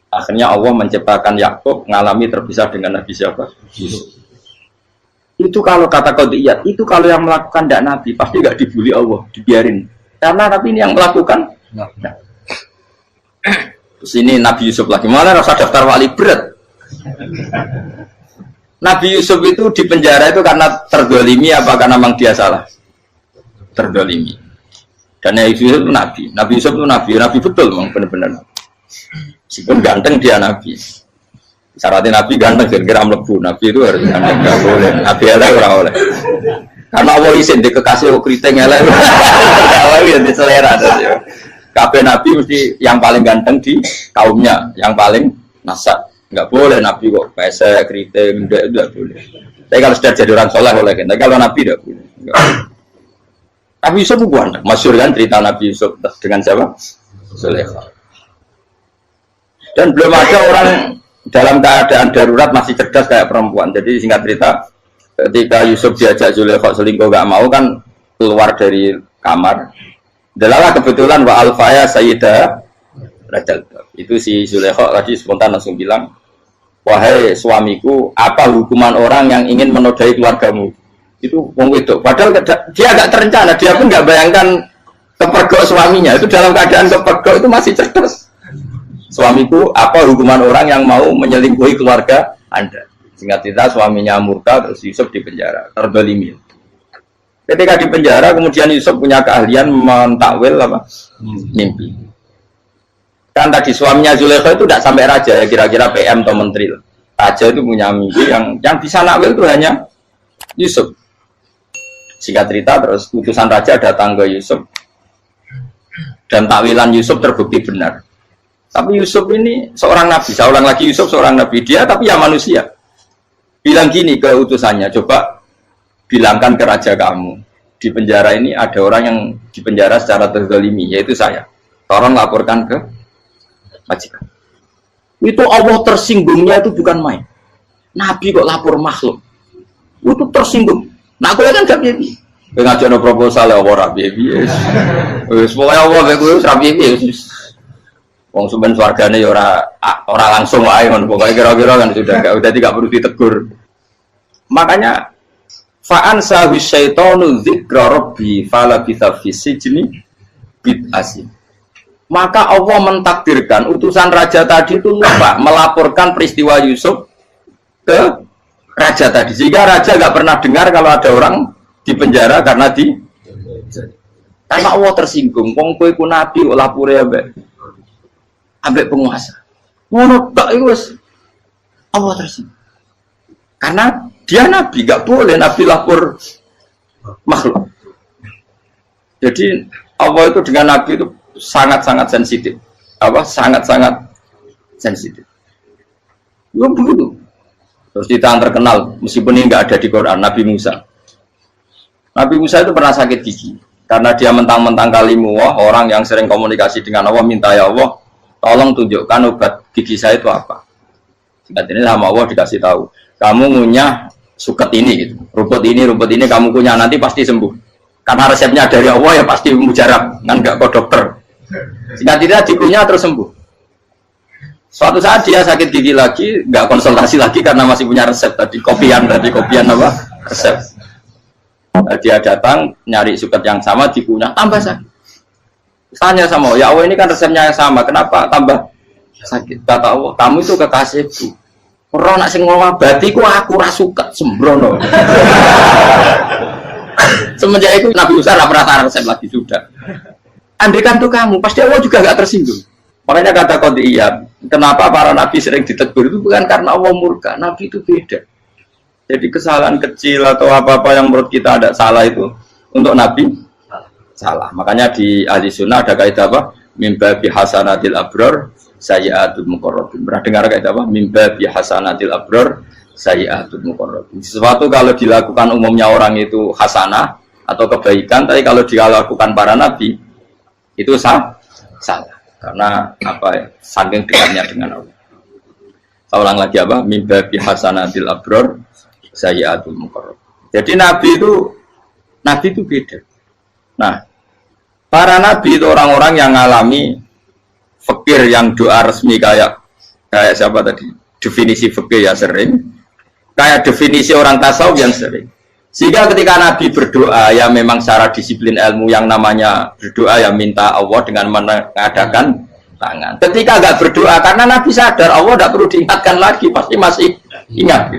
Akhirnya Allah menciptakan Yakub mengalami terpisah dengan Nabi siapa? Yusuf. Itu kalau kata Qadiyat, itu kalau yang melakukan tidak Nabi pasti nggak dibully Allah, dibiarin. Karena Nabi ini yang melakukan. Nah. Terus ini Nabi Yusuf lagi, malah rasa daftar wali berat. Nabi Yusuf itu di penjara itu karena terdolimi apa karena memang dia salah? Terdolimi. Dan Nabi Yusuf itu Nabi. Nabi Yusuf itu Nabi betul memang benar-benar. Meskipun ganteng dia Nabi. Syaratnya Nabi ganteng kira-kira mlebu. Nabi itu harus ganteng, nggak boleh. Nabi elek ora oleh. Karena Allah izin di kekasih keriting elek. Allah yang diselera. Kabeh Nabi mesti yang paling ganteng di kaumnya, yang paling nasab. Nggak boleh Nabi kok pesek, keriting, tidak boleh. Tapi kalau sudah jadi orang soleh boleh kan. Tapi kalau Nabi tidak boleh. Nabi Yusuf itu ganteng. Masyhur kan cerita Nabi Yusuf dengan siapa? Zulaikha. Dan belum ada orang dalam keadaan darurat masih cerdas kayak perempuan. Jadi singkat cerita, ketika Yusuf diajak Zulaikha selingkuh nggak mau kan keluar dari kamar. Delalah kebetulan wa alfaya sayyidah Rajal. Itu si Zulaikha tadi spontan langsung bilang, wahai suamiku, apa hukuman orang yang ingin menodai keluargamu? Itu wong wedok. Padahal dia agak terencana, dia pun nggak bayangkan kepergok suaminya. Itu dalam keadaan kepergok itu masih cerdas. Suamiku, apa hukuman orang yang mau menyelingkuhi keluarga Anda? Singkat cerita suaminya murka, terus Yusuf di penjara, terdolimi. Ketika di penjara, kemudian Yusuf punya keahlian mentakwil apa? Mimpi. Kan tadi suaminya Zulaikha itu tidak sampai raja ya, kira-kira PM atau menteri. Raja itu punya mimpi yang bisa nakwil itu hanya Yusuf. Singkat cerita terus utusan raja datang ke Yusuf dan takwilan Yusuf terbukti benar. Tapi Yusuf ini seorang nabi, saya ulang lagi, Yusuf seorang nabi, dia tapi ya manusia. Bilang gini ke utusannya, coba bilangkan ke raja kamu, di penjara ini ada orang yang di penjara secara terzalimi, yaitu saya. Tolong laporkan ke majikan. Itu Allah tersinggungnya itu bukan main. Nabi kok lapor makhluk. Itu tersinggung. Nah aku kan gak piye. Kowe ngajono proposal ya ora piye-piye. Wis pokoke apa kowe wis ra piye-piye wis. Wong sampean swargane ya ora langsung wae ngono. Pokoke kira-kira kan sudah dadi gak perlu ditegur. Makanya fa'an sahu syaitanu dzikra rabbi fala bisa fi sijni bid'asin. Maka Allah mentakdirkan utusan raja tadi itu lupa melaporkan peristiwa Yusuf ke raja tadi. Sehingga raja gak pernah dengar kalau ada orang di penjara karena Allah tersinggung. Wong kowe ku nabi lapure ambek penguasa. Ngono tok iku wis Allah tersinggung. Karena dia nabi, gak boleh nabi lapor makhluk. Jadi Allah itu dengan nabi itu sangat-sangat sensitif. Sangat-sangat sensitif. Ya begitu. Terus kita yang terkenal, meskipun ini nggak ada di Quran, Nabi Musa. Nabi Musa itu pernah sakit gigi. Karena dia mentang-mentang kalimu orang yang sering komunikasi dengan Allah, minta ya Allah, tolong tunjukkan obat gigi saya itu apa. Singkat ini sama Allah dikasih tahu. Kamu ngunyah suket ini, gitu. rumput ini kamu kunyah, nanti pasti sembuh. Karena resepnya dari Allah ya pasti mujarab, kan nggak ke dokter. Sehingga tidak dikunyah terus sembuh. Suatu saat dia sakit gigi lagi, nggak konsultasi lagi karena masih punya resep tadi kopian apa resep. Dia datang nyari suket yang sama dikunyah tambah sakit. Tanya sama Allah, ya Allah ini kan resepnya yang sama, kenapa tambah sakit? Kata Allah, kamu itu kekasihku. Orang nak sing ngobati ku aku ra suket sembrono. Semenjak itu Nabi Musa tidak pernah resep lagi sudah. Andaikan tuh kamu, pasti Allah juga gak tersinggung. Makanya kata Qadiyat, kenapa para nabi sering ditegur itu bukan karena Allah murka. Nabi itu beda. Jadi kesalahan kecil atau apa-apa yang menurut kita ada salah itu untuk nabi salah. Makanya di ahli sunnah ada kaidah apa? Mimba bihasanatil abror sayyi'atul muqarrabin. Pernah dengar kaidah apa? Mimba bihasanatil abror sayyi'atul muqarrabin. Sesuatu kalau dilakukan umumnya orang itu hasanah atau kebaikan, tapi kalau dilakukan para nabi itu salah, karena apa ya, saking dekatnya dengan Allah. Saya ulang lagi apa? Mimba bihasanatil abror sayyi'atul muqarrabin. Jadi nabi itu beda. Nah, para nabi itu orang-orang yang mengalami fikir yang doa resmi kayak siapa tadi? Definisi fikir ya sering. Kayak definisi orang tasawuf yang sering. Sehingga ketika Nabi berdoa, ya memang secara disiplin ilmu yang namanya berdoa ya minta Allah dengan mengadakan tangan. Ketika enggak berdoa, karena Nabi sadar Allah tidak perlu diingatkan lagi, pasti masih ingat.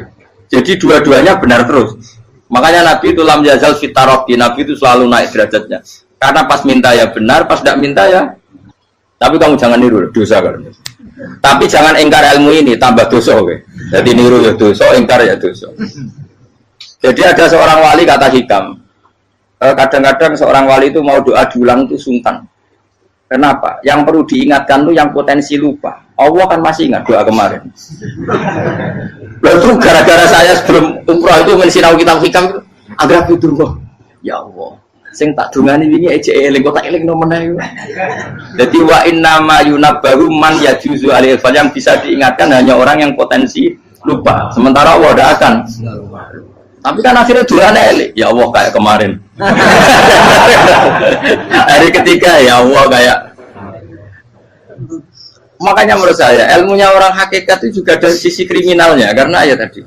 Jadi dua-duanya benar terus. Makanya Nabi itu lam yazal fitaroki, Nabi itu selalu naik derajatnya. Karena pas minta ya benar, pas tidak minta ya. Tapi kamu jangan niru dosa kan. Tapi jangan ingkar ilmu ini, tambah dosa. Jadi niru ya dosa, ingkar ya dosa. Jadi ada seorang wali kata hikam, kadang-kadang seorang wali itu mau doa diulang itu sungkan. Kenapa? Yang perlu diingatkan itu yang potensi lupa. Allah kan masih ingat doa kemarin. Lalu gara-gara saya sebelum umroh itu mensinau kitab hikam itu agar fitur kok. Ya Allah, sing tak dungani ini aja eling kok tak eling nomene. Jadi wa inna ma yunabbahu man yajuzu alil fal, yang bisa diingatkan hanya orang yang potensi lupa. Sementara Allah tidak akan. Tapi kan akhirnya durane elik. Ya Allah kayak kemarin. Hari ketiga ya Allah kayak. Makanya menurut saya ilmunya orang hakikat itu juga dari sisi kriminalnya karena ya tadi.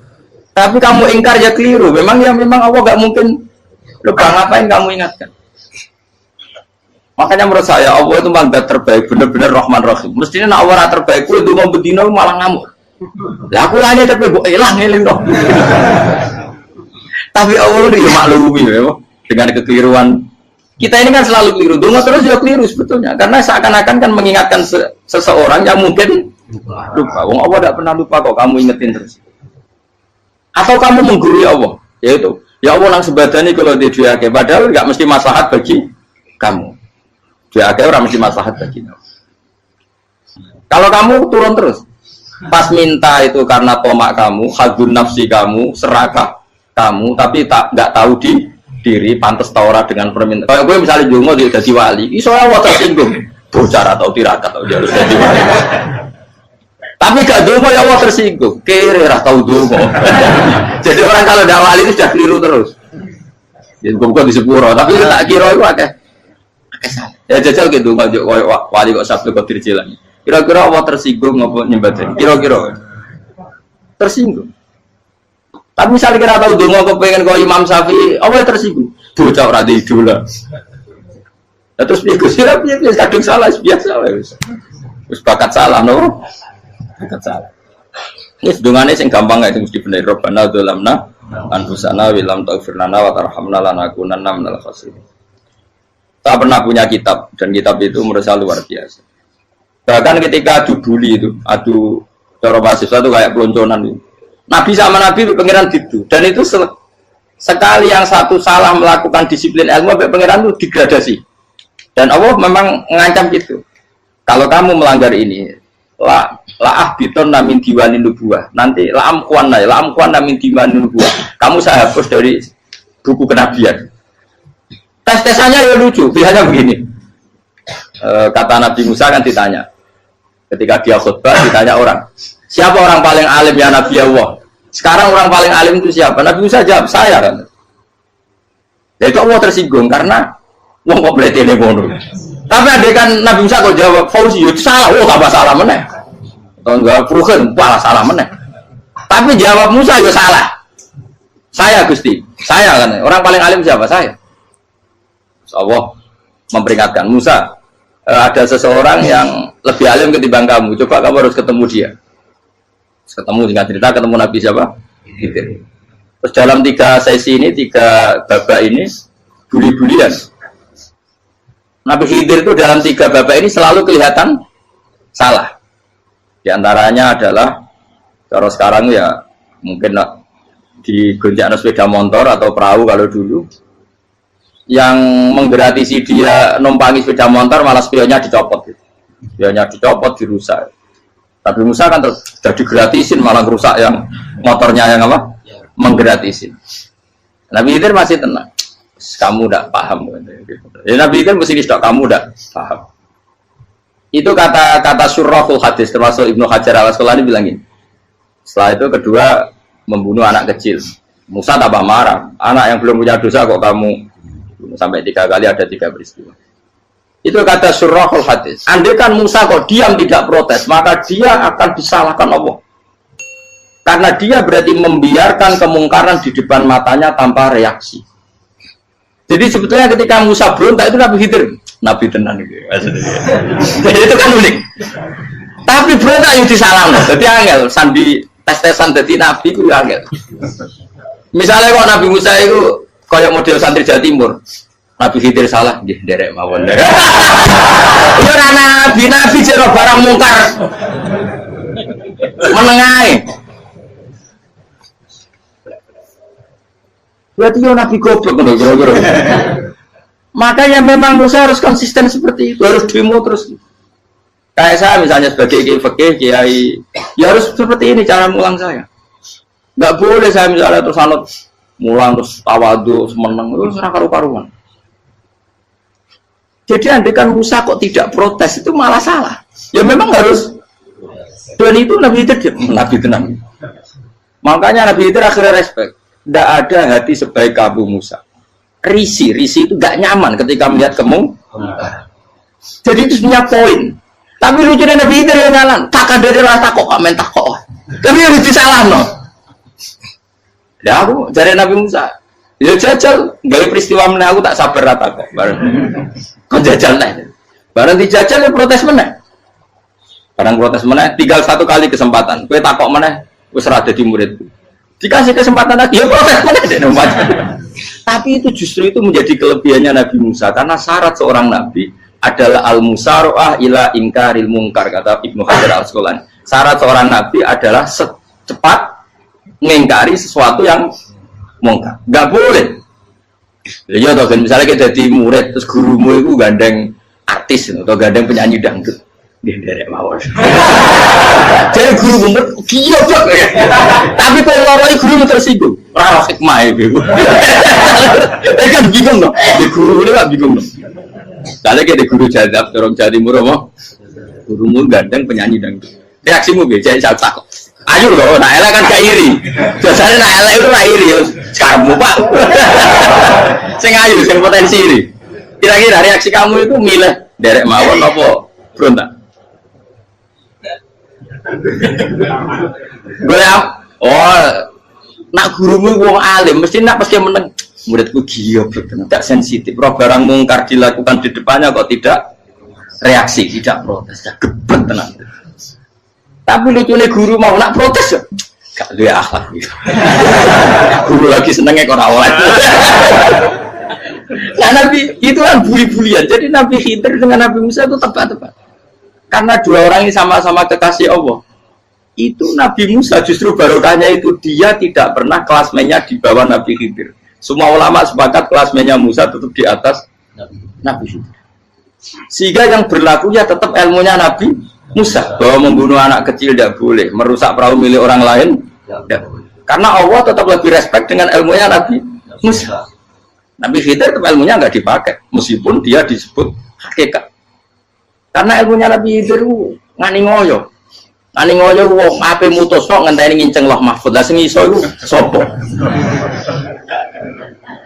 Tapi kamu ingkar ya keliru. Memang Allah gak mungkin lupa, ngapain kamu ingatkan. Makanya menurut saya Allah itu mandat terbaik, benar-benar Rahman Rahim. Mestinya nak orang terbaik itu mau bedino malah ngamuk. Lah aku hanya tapi mbok eling dong. Tapi Allah itu maklumi ya, dengan kekeliruan. Kita ini kan selalu keliru, donga terus juga keliru sebetulnya. Karena seakan-akan kan mengingatkan seseorang yang mungkin lupa. Wong Allah tidak pernah lupa kok, kamu ingetin terus. Atau kamu menggurui Allah, yaitu ya Allah nang sebadani kalau dia padahal nggak mesti maslahat bagi kamu. Dia orang mesti maslahat bagi kamu. Kalau kamu turun terus, pas minta itu karena tomak kamu, hadun nafsi kamu, serakah kamu, tapi nggak tahu diri pantas taura dengan permintaan. Kalau gue misalnya jongo dia jadi wali, iso Allah tersinggung, bocah atau tirakat atau dia harus jadi wali. Tapi gak jongo ya Allah tersinggung, kere atau jongo. Jadi orang kalau tidak wali itu sudah keliru terus. Ya kok di sepuro, tapi tak kira iku akeh. Ya jajal gitu ngajak wali kok Sabtu kok dirjelan. Kira-kira Allah tersinggung apa nyembadani? Kira-kira tersinggung. Tapi misalnya kira tahu donga kepengen kok Imam Syafi'i, Allah tersinggung. Bocah ora di idola. Lah terus piye Gus? Ya piye kadung salah biasa wis. Wis bakat salah no. Bakat salah. Ini sedungane sing gampang ae mesti bener. Rabbana dzalamna anfusana wa lam taghfir lana wa tarhamna lanakunanna minal khasirin. Saya pernah punya kitab dan kitab itu menurut saya luar biasa. Bahkan ketika adu bully itu, adu cara mahasiswa itu kayak pelonconan itu. Nabi sama Nabi pengiran gitu dan itu sekali yang satu salah melakukan disiplin ilmu sampai pengiran itu degradasi. Dan Allah memang mengancam gitu. Kalau kamu melanggar ini, la ahbiton namin diwanin nubuah. Nanti la amkuan namin diwanin nubuah. Kamu saya hapus dari buku kenabian. Tes-tesannya ya lucu, pilihannya begini. Kata Nabi Musa kan ditanya, ketika dia khutbah ditanya orang, siapa orang paling alim ya Nabi Allah? Sekarang orang paling alim itu siapa? Nabi Musa jawab, saya kan. Ya itu Allah tersinggung karena wong kok berarti ini ngono. Tapi ada kan Nabi Musa kok jawab, Fauzi itu salah, tambah salah meneh. Atau enggak Furuhen, malah salah meneh. Tapi jawab Musa ya salah. Saya Gusti, saya kan. Orang paling alim siapa? Saya. Allah memperingatkan Musa, ada seseorang yang lebih alim ketimbang kamu. Coba kamu harus ketemu dia. Ketemu dengan cerita ketemu Nabi siapa? Khidir. Terus dalam 3 sesi ini, 3 babak ini buli-bulian. Nabi Khidir itu dalam 3 babak ini selalu kelihatan salah. Di antaranya adalah kalau sekarang ya mungkin di gonjak sepeda motor atau perahu kalau dulu. Yang menggratisi dia numpangi sepeda motor malah spionnya dicopot gitu. Spionnya dicopot, dirusak. Tapi Musa kan sudah digratisin malah rusak yang motornya yang apa? Menggratisin. Nabi Khidir masih tenang. Kamu tidak paham. Ya, Nabi Khidir mesti distok kamu tidak paham. Itu kata surahul hadis termasuk Ibnu Hajar al-Asqalani bilangin. Setelah itu kedua membunuh anak kecil. Musa tambah marah. Anak yang belum punya dosa kok kamu sampai 3 kali ada 3 peristiwa. Itu kata surahul hadis. Andai kan Musa kok diam tidak protes, maka dia akan disalahkan Allah. Karena dia berarti membiarkan kemungkaran di depan matanya tanpa reaksi. Jadi sebetulnya ketika Musa berontak itu Nabi Khidir, Nabi tenan gitu. Jadi itu kan unik. Tapi berontak yang disalahkan. Jadi angel sandi tes-tesan jadi Nabi itu angel. Misalnya kok Nabi Musa itu kayak model santri Jawa Timur, Nabi Khidir salah, nggih derek mawon. Itu nabi jero barang mungkar. Menengae. Berarti yo nabi goblok ngono kira-kira. Makanya memang Musa harus konsisten seperti itu, harus demo terus. Kayak saya misalnya sebagai kiai, ya harus seperti ini cara mulang saya. Enggak boleh saya misalnya terus anut mulang terus tawadu semeneng itu serah karu-karuan. Jadi andekan Musa kok tidak protes itu malah salah. Ya memang harus. Dan itu Nabi Khidir tenang. Makanya Nabi Khidir akhirnya respect. Tidak ada hati sebaik Abu Musa. Risi itu gak nyaman ketika melihat kemungkaran. Jadi itu punya poin. Tapi lucunya Nabi Khidir yang jalan. Tak ada rasa kok amen tak kok. Tapi harus disalah no. Ya aku cari Nabi Musa, ya jajal, gak peristiwa mana aku tak sabar rata kok. Kok jajal nih? Barang dijajal ya protes mana? Barang protes mana? Tinggal 1 kali kesempatan. Kue takok mana? Wes rada di muridku. Dikasih kesempatan lagi, ya protes mana? Tapi itu justru itu menjadi kelebihannya Nabi Musa karena syarat seorang nabi adalah al-musara'ah ila ingkaril munkar kata Ibnu Hajar al-Asqalani. Syarat seorang nabi adalah secepat mengingkari sesuatu yang mungkar. Enggak boleh. Ya toh kan misalnya kita jadi murid terus gurumu itu gandeng artis atau gandeng penyanyi dangdut. Nggih derek mawon. Jadi guru bener gila kok. Tapi kalau loroi guru tersinggung. Ora hikmah iku. Kan bingung loh. Di guru ini kan bingung loh. Kalau kita guru jadab dorong Jawa Timur apa? Gurumu gandeng penyanyi dangdut. Reaksimu biasa saya takut. Ayo loh, nak elek kan gak iri. Biasanya nak elek itu gak iri. Kamu Pak. Sing ayu, sing potensi ini. Kira-kira reaksi kamu itu milih derek mawon apa berontak? Nak gurumu wong alim, mesti nak pasti meneng. Muridku gila, tidak sensitif. Roh barang mungkar dilakukan di depannya kok tidak reaksi, tidak protes, gebet tenang. Tapi lucunya guru mau nak protes, gak ada akhlak gitu. Guru lagi senengnya kok awal. Nah Nabi itu kan buli-bulian. Jadi Nabi Khidir dengan Nabi Musa itu tepat-tepat. Karena dua orang ini sama-sama kekasih Allah. Itu Nabi Musa justru barokahnya itu dia tidak pernah kelasmennya di bawah Nabi Khidir. Semua ulama sepakat kelasmennya Musa tetap di atas Nabi Khidir. Sehingga yang berlaku ya tetap ilmunya Nabi Musa. Bahwa membunuh anak kecil tidak boleh, merusak perahu milik orang lain tidak boleh. Karena Allah tetap lebih respect dengan ilmunya Nabi Musa. Nabi Khidir tetap ilmunya nggak dipakai, meskipun dia disebut hakikat. Karena ilmunya Nabi Khidir ngani ngoyo. Ngani ngoyo wong ape mutus kok ngenteni nginceng Loh Mahfud. Lah sing iso iku sapa?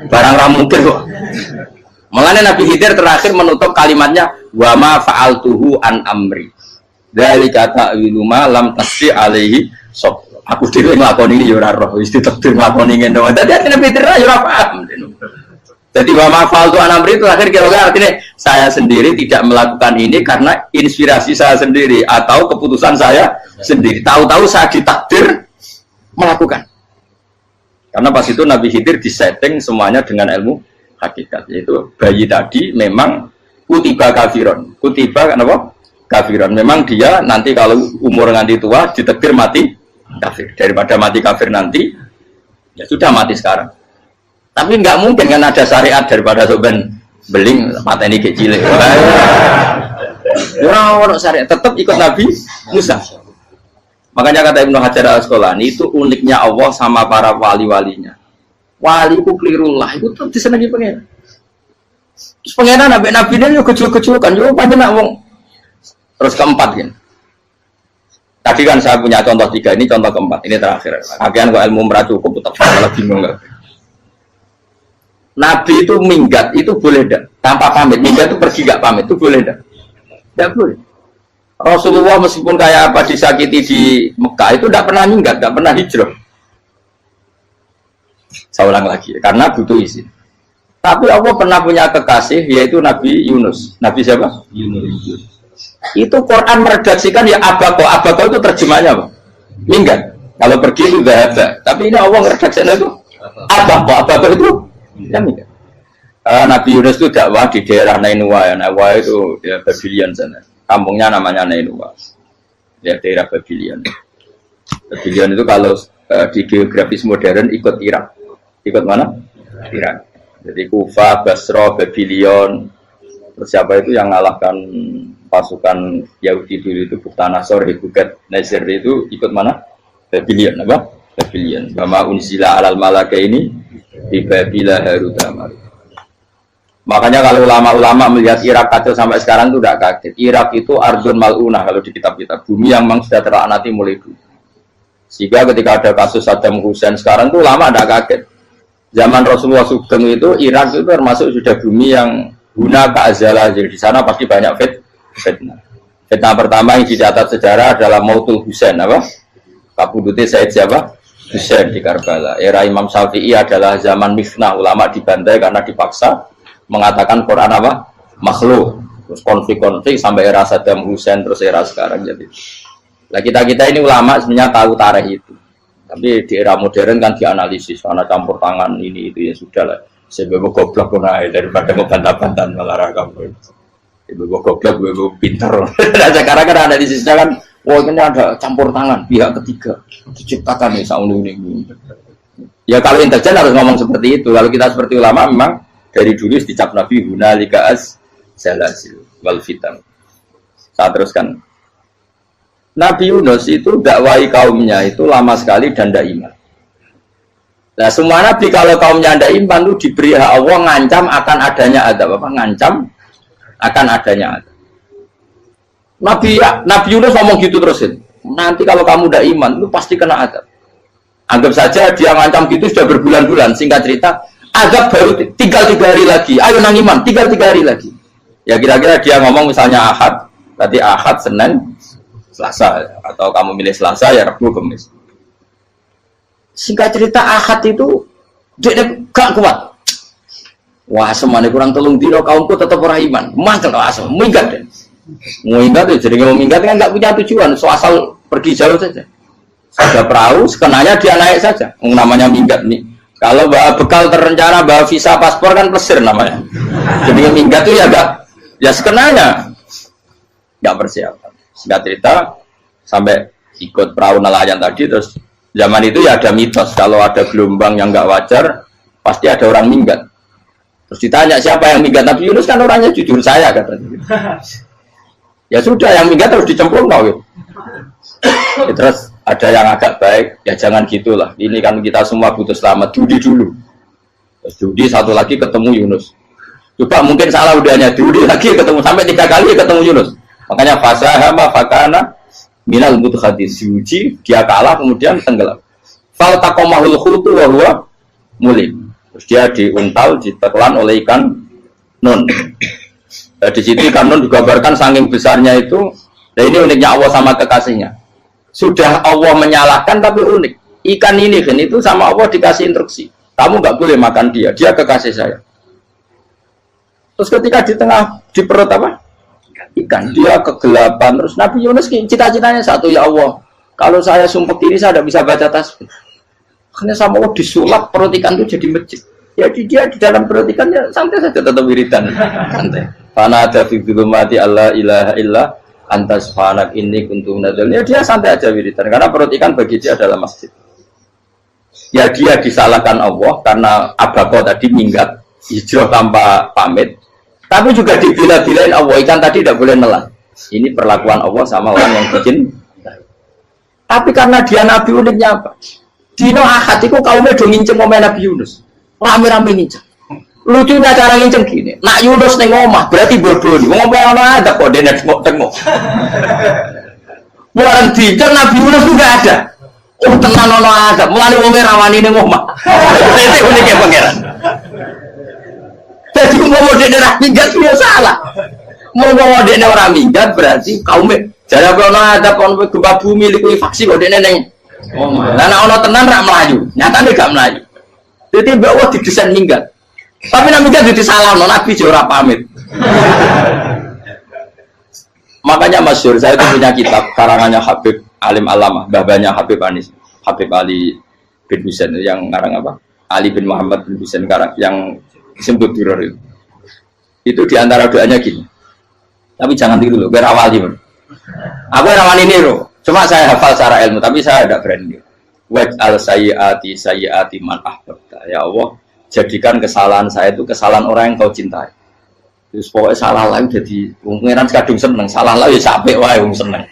Barang ra mungkin kok. Makanya Nabi Khidir terakhir menutup kalimatnya wa ma fa'altuhu an amri. Dzalika ta'wilu ma lam tasdi alaihi sob. Aku dhewe nglakoni iki ya ora roh, wis ditakdir nglakoni ngene. Dadi Nabi Khidir ya ora paham. Jadi wa ma fa'altu an amri itu akhir kira-kira artinya saya sendiri tidak melakukan ini karena inspirasi saya sendiri atau keputusan saya sendiri. Tahu-tahu saya ditakdir melakukan. Karena pas itu Nabi Khidir disetting semuanya dengan ilmu hakikat, yaitu bayi tadi memang kutiba kafiron. Kutiba kan apa? Kafiron. Memang dia nanti kalau umur nganti tua ditakdir mati kafir. Daripada mati kafir nanti ya sudah mati sekarang. Tapi nggak mungkin kan ada syariat daripada soben beling mata ini kecil. Orang syariat tetap ikut Nabi Musa. Makanya kata Ibnu Hajar Al-Asqalani itu uniknya Allah sama para wali-walinya. Wali itu kelirullah itu tetap disenangi pengen. Terus pengenan nabi ini juga kecil-kecil kan, juga pada nak wong. Terus keempat kan. Tadi kan saya punya contoh 3, ini contoh keempat, ini terakhir. Akhirnya kok ilmu merah cukup, tetap malah bingung nggak. Nabi itu minggat itu boleh tidak tanpa pamit, minggat itu pergi nggak pamit itu boleh tidak? Tidak boleh. Rasulullah meskipun kayak apa disakiti di Mekah itu tidak pernah minggat, tidak pernah hijrah. Saya ulang lagi, karena butuh izin. Tapi Allah pernah punya kekasih yaitu Nabi Yunus. Nabi siapa? Yunus. Itu Quran meredaksikan ya abako itu terjemahnya apa? Minggat. Kalau pergi itu ada. Tapi ini Allah meredaksikan itu abako itu ya minggat. Nabi Yunus itu dakwah di daerah Nainua ya. Nainua itu di Babylon sana. Kampungnya namanya Nainua. Ya daerah Babylon. Babylon itu kalau di geografis modern ikut Irak. Ikut mana? Irak. Jadi Kufa, Basra, Babylon. Terus siapa itu yang ngalahkan pasukan Yahudi dulu itu Buktanasor, Hebugat, Nasir itu ikut mana? Babylon, apa? Babylon. Bama unsila alal malaka ini di Babila Harutama. Makanya kalau ulama-ulama melihat Irak kacau sampai sekarang itu tidak kaget. Irak itu Ardun Mal'unah kalau di kitab-kitab. Bumi yang memang sudah terlaknati mulai dulu. Sehingga ketika ada kasus Saddam Hussein sekarang itu ulama tidak kaget. Zaman Rasulullah Sugeng itu Irak itu termasuk sudah bumi yang guna keazalah. Jadi di sana pasti banyak fitnah. Fitnah pertama yang dicatat sejarah adalah Mautul Husain, apa? Kabudutnya Said siapa? Husain di Karbala. Era Imam Syafi'i adalah zaman mifnah, ulama dibantai karena dipaksa mengatakan Quran apa? Makhluk. Terus konflik-konflik sampai era Saddam Hussein terus era sekarang jadi. Nah kita ini ulama sebenarnya tahu tarikh itu. Tapi di era modern kan dianalisis karena campur tangan ini itu ya sudah lah. Sebab goblok pun daripada ngebantah-bantah malah kamu. Ibu goblok, ibu pintar. Nah, sekarang kan analisisnya kan, wah ini ada campur tangan pihak ketiga diciptakan nih saunu ini. Ya kalau intelijen harus ngomong seperti itu. Kalau kita seperti ulama memang dari dulu dicap Nabi hunalika az-zalazil wal fitan. Saya teruskan. Nabi Yunus itu dakwai kaumnya itu lama sekali dan tidak iman. Nah semua nabi kalau kaumnya tidak iman itu diberi hak Allah ngancam akan adanya azab apa? Ngancam akan adanya azab. Nabi Yunus ngomong gitu terusin. Nanti kalau kamu tidak iman itu pasti kena azab. Anggap saja dia ngancam gitu sudah berbulan-bulan. Singkat cerita, azab baru tinggal 3 hari lagi. Ayo nang iman, tinggal 3 hari lagi. Ya kira-kira dia ngomong misalnya Ahad, berarti Ahad, Senin, Selasa, atau kamu milih Selasa ya Rabu, Kamis. Singkat cerita Ahad itu dia gak kuat. Wah, semane kurang telung dino kaumku tetap ora iman. Mangkel asem, minggat deh. Minggat ya jadi mau minggat kan nggak punya tujuan, so asal pergi jauh saja. Ada perahu, sekenanya dia naik saja. Namanya minggat nih. Kalau bawa bekal terencana, bawa visa, paspor kan plesir namanya. Jadi minggat itu ya enggak, ya sekenanya nggak persiapan. Singkat cerita sampai ikut perahu nelayan tadi, terus zaman itu ya ada mitos kalau ada gelombang yang nggak wajar pasti ada orang minggat. Terus ditanya siapa yang minggat, Nabi Yunus kan orangnya jujur, saya katanya. Ya sudah, yang minggat harus dicemplung gitu. Ya, terus ada yang agak baik, ya jangan gitulah. Ini kan kita semua butuh selamat. Judi dulu. Terus judi satu lagi ketemu Yunus. Coba mungkin salah udahnya, judi lagi ketemu sampai 3 kali ketemu Yunus. Makanya fasahama fakana minal mudkhadin, diuji, dia kalah kemudian tenggelam. Fal taqamahul khutu wa huwa mulim. Terus dia diuntal, ditelan oleh ikan nun. Nah, di situ ikan nun digambarkan saking besarnya itu. Nah ini uniknya Allah sama kekasihnya. Sudah Allah menyalahkan tapi unik. Ikan ini kan itu sama Allah dikasih instruksi. Kamu nggak boleh makan dia kekasih saya. Terus ketika di tengah di perut apa? Ikan, dia kegelapan. Terus Nabi Yunus cita-citanya satu, ya Allah, kalau saya sumpah diri saya tidak bisa baca tasbih. Akhirnya sama Allah disulap perut ikan itu jadi masjid. Ya dia di dalam perut ikannya santai saja tetap wiridan. Santai. Fana ada fi dzulumati alla ilaha illa anta subhanak inni kuntu minadz dzalimin. Ya dia santai aja wiridan karena perut ikan bagi dia adalah masjid. Ya dia disalahkan Allah karena abako tadi minggat hijrah tanpa pamit. Tapi juga dibila-bilain Allah, ikan tadi tidak boleh nelan. Ini perlakuan Allah sama orang yang bikin. Tapi karena dia Nabi, uniknya apa? Dino Ahad itu kaumnya udah nginceng ngomong Nabi Yunus. Rame-rame nginceng. Lucunya cara nginceng gini. Nak Yunus neng omah berarti bodoh nih. Ngomong apa ada kok dia tengok. Bukan dinceng Nabi Yunus juga ada. Oh tenang ono ada. Mulai ngomong rawani neng omah. Itu uniknya pangeran. Jadi mau dia orang minggat dia salah. Mau dia orang minggat berarti kaumnya. Jadi kalau ada konflik gempa bumi likui faksi kok dia neng. Karena ono tenan rak melayu. Nyatanya gak melayu. Jadi bahwa didesain minggat. Tapi nak minggat jadi salah. Nabi jora pamit. Makanya masyhur saya itu punya kitab karangannya Habib Alim Alamah, babanya Habib Anis, Habib Ali bin Husain yang ngarang apa? Ali bin Muhammad bin Husain karang yang disebut duror itu diantara doanya gini. Tapi jangan tiru loh, biar awal gimana. Aku rawan ini loh. Cuma saya hafal secara ilmu, tapi saya tidak berani. Waj'al sayyiati man ahbabta. Ya Allah, jadikan kesalahan saya itu kesalahan orang yang kau cintai. Terus pokoknya salah lah jadi pengiran kadung seneng, salah lah ya sampai wae wong seneng.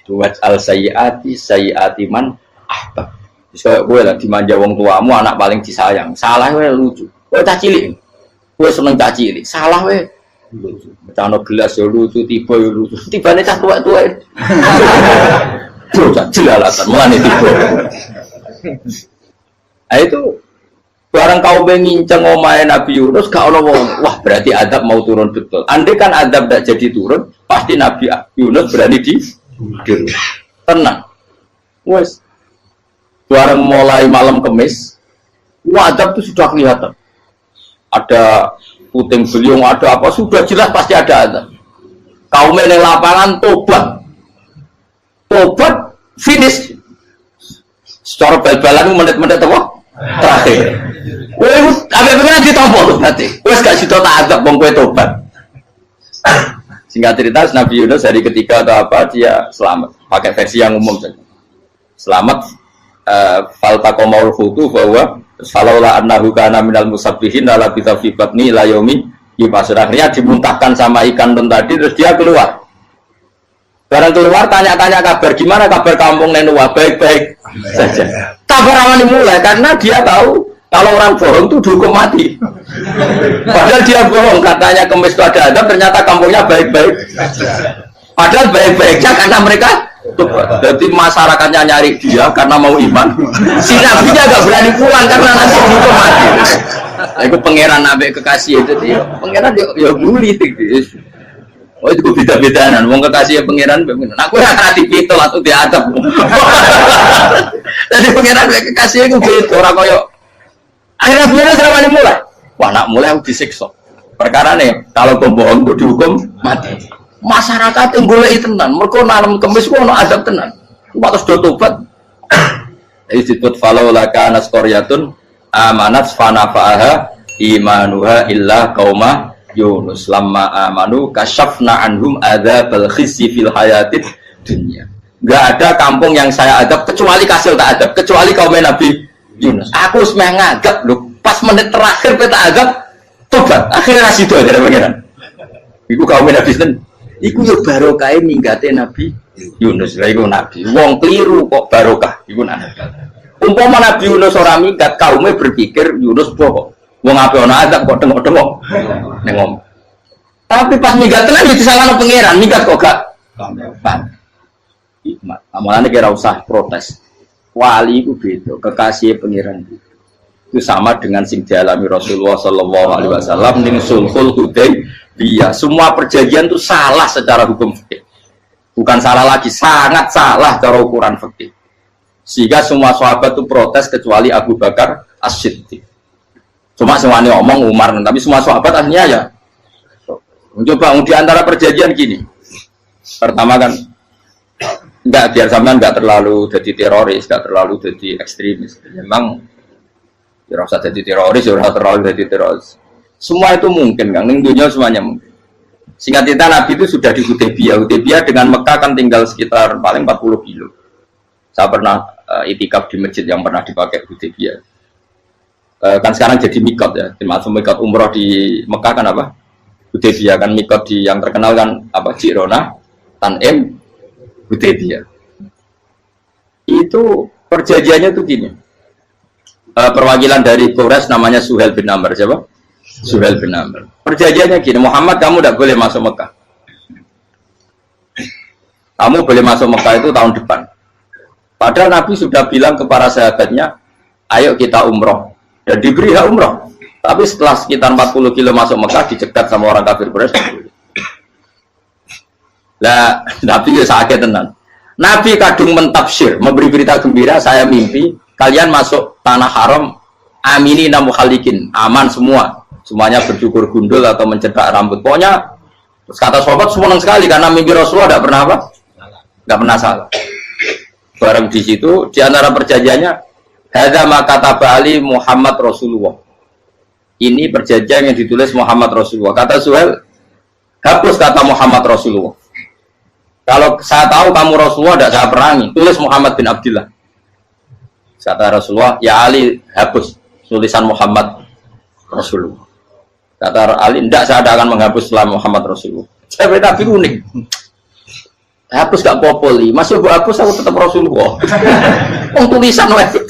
Waj'al sayyiati man ahbab. Terus kayak gue lah dimanja wong tuamu, anak paling disayang. Salah wae lucu. Kowe cah cilik. Kowe seneng cah cilik. Salah wae lucu. Becano gelas ya lucu, tiba ya lucu. Tibane cah tuwek-tuwek. Bocah jelalatan mulane tiba. Nah itu barang kau menginceng omahe Nabi Yunus gak ono wong. Wah, berarti adab mau turun betul. Andai kan adab tidak jadi turun, pasti Nabi Yunus berani di tenang. Wes. Barang mulai malam Kamis, adab itu sudah kelihatan. Ada puting beliung, ada apa, sudah jelas pasti ada adab. Kaum yang lapangan tobat finish. Secara bal-balan menit-menit apa? Terakhir. Wes apa pengen ditompo nanti. Wes gak sida tak adab wong kowe tobat. Singkat cerita Nabi Yunus hari ketiga atau apa dia selamat. Pakai versi yang umum saja. Selamat faltaqamaul khutu bahwa falaula annahu kana minal musabbihin la labitha fi batni ila yaumi yub'atsun. Akhirnya dimuntahkan sama ikan tadi terus dia keluar. Barang keluar tanya-tanya kabar, gimana kabar kampung Nenua? Baik-baik saja. Kabar awan dimulai karena dia tahu kalau orang bohong itu dihukum mati. Padahal dia bohong, katanya Kemis itu ada adab, ternyata kampungnya baik-baik. Padahal baik-baiknya karena mereka Jadi masyarakatnya nyari dia karena mau iman. Si nabinya gak berani pulang karena nanti dihukum mati. Itu pangeran nabi kekasih itu dia. Pangeran ya bully gitu. Oh itu beda-bedaan. Wong kekasih pangeran. Aku yang hati pitol atau diadab. Jadi pangeran kekasih itu beda. Orang koyo. Akhirnya pangeran selama mulai. Wah nak mulai aku disiksa. Perkara nih kalau kau bohong itu dihukum mati. Masyarakat yang boleh tenan, mereka nanam kemis ku ono adab tenan. Wates do tobat. Disebut falau laka nasqaryatun amanat fanafa'aha imanuha illa qauma Yunus lamma amanu kasyafna anhum adzabal khizyi fil hayatid dunya. Enggak ada kampung yang saya adab kecuali Kasil tak adab, kecuali kaum Nabi Yunus. Aku semeh ngadab lho, pas menit terakhir peta adab tobat. Akhirnya sido ada pangeran. Iku kaum Nabi ten. Iku yo barokah minggate Nabi Yunus. Lah iku nabi. Wong keliru kok barokah. Iku nabi. Umpama Nabi Yunus ora minggat, kaume berpikir Yunus bohong. Wong ape ana adab kok tengok-tengok ning ngomong. Tapi pas minggat tenan yo disalahno pangeran, minggat kok gak paham. Hikmat. Amalane kira usah protes. Wali iku beda, kekasih pangeran itu sama dengan sing dialami Rasulullah sallallahu alaihi wasallam ning Sulhul Hudaybiyah. Semua perjanjian itu salah secara hukum fikih. Bukan salah lagi, sangat salah cara ukuran fikih. Sehingga semua sahabat itu protes kecuali Abu Bakar As-Siddiq. Cuma semuanya omong Umar, tapi semua sahabat akhirnya ya. Coba di antara perjanjian gini. Pertama kan enggak biar sampean enggak terlalu jadi teroris, enggak terlalu jadi ekstremis. Memang ya usah jadi teroris, ya terlalu jadi teroris. Semua itu mungkin, Kang. Ning dunia semuanya mungkin. Singkat cerita Nabi itu sudah di Hudaybiyah. Hudaybiyah dengan Mekah kan tinggal sekitar paling 40 kilo. Saya pernah itikaf di masjid yang pernah dipakai Hudaybiyah. Kan sekarang jadi mikot ya. Termasuk mikot umroh di Mekah kan apa? Hudaybiyah kan mikot di yang terkenal kan apa? Jirona, Tanim, Hudaybiyah. Itu perjanjiannya tuh gini. Perwakilan dari Quraisy namanya Suhail bin Amr, siapa? Suhail bin Amr. Perjanjiannya gini, Muhammad kamu tidak boleh masuk Mekah. Kamu boleh masuk Mekah itu tahun depan. Padahal Nabi sudah bilang kepada sahabatnya, ayo kita umroh. Dan diberi hak umroh. Tapi setelah sekitar 40 kilo masuk Mekah, dicegat sama orang kafir Quraisy. Lah, Nabi ya sakit tenan. Nabi kadung mentafsir, memberi berita gembira, saya mimpi kalian masuk tanah haram aminina mukhalikin, aman semua. Semuanya bercukur gundul atau mencetak rambut. Pokoknya terus kata sahabat senang sekali karena mimpi Rasulullah tidak pernah apa? Tidak pernah salah. Bareng di situ di antara perjanjiannya hadza ma kataba ali Muhammad Rasulullah. Ini perjanjian yang ditulis Muhammad Rasulullah. Kata Suhail, hapus kata Muhammad Rasulullah. Kalau saya tahu kamu Rasulullah tidak saya perangi, tulis Muhammad bin Abdullah. Kata Rasulullah, ya Ali hapus tulisan Muhammad Rasulullah. Kata Ali, tidak saya akan menghapus setelah Muhammad Rasulullah. Saya tapi unik. Hapus gak popoli, masih gue hapus aku tetap Rasulullah. Tulisan wajib.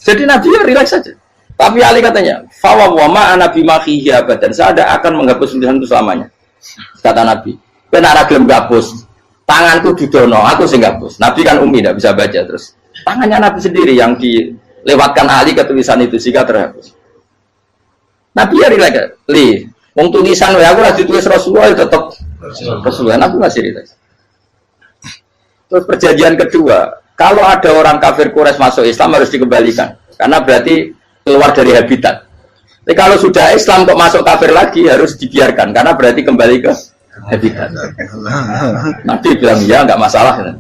Jadi Nabi ya relax saja. Tapi Ali katanya, fawwama anabi makhihi abadan. Saya tidak akan menghapus tulisan itu selamanya. Kata Nabi, benar gelem hapus. Tanganku didono, aku sing hapus. Nabi kan umi tidak bisa baca terus. Tangannya Nabi sendiri yang dilewatkan Ali ke tulisan itu sehingga terhapus. Nabi ya relax. Wong tulisan aku lagi tulis Rasulullah tetap Rasulullah. Aku masih relax. Terus perjanjian kedua, kalau ada orang kafir Quraisy masuk Islam harus dikembalikan, karena berarti keluar dari habitat. Tapi kalau sudah Islam kok masuk kafir lagi harus dibiarkan, karena berarti kembali ke habitat. Nabi bilang ya nggak masalah.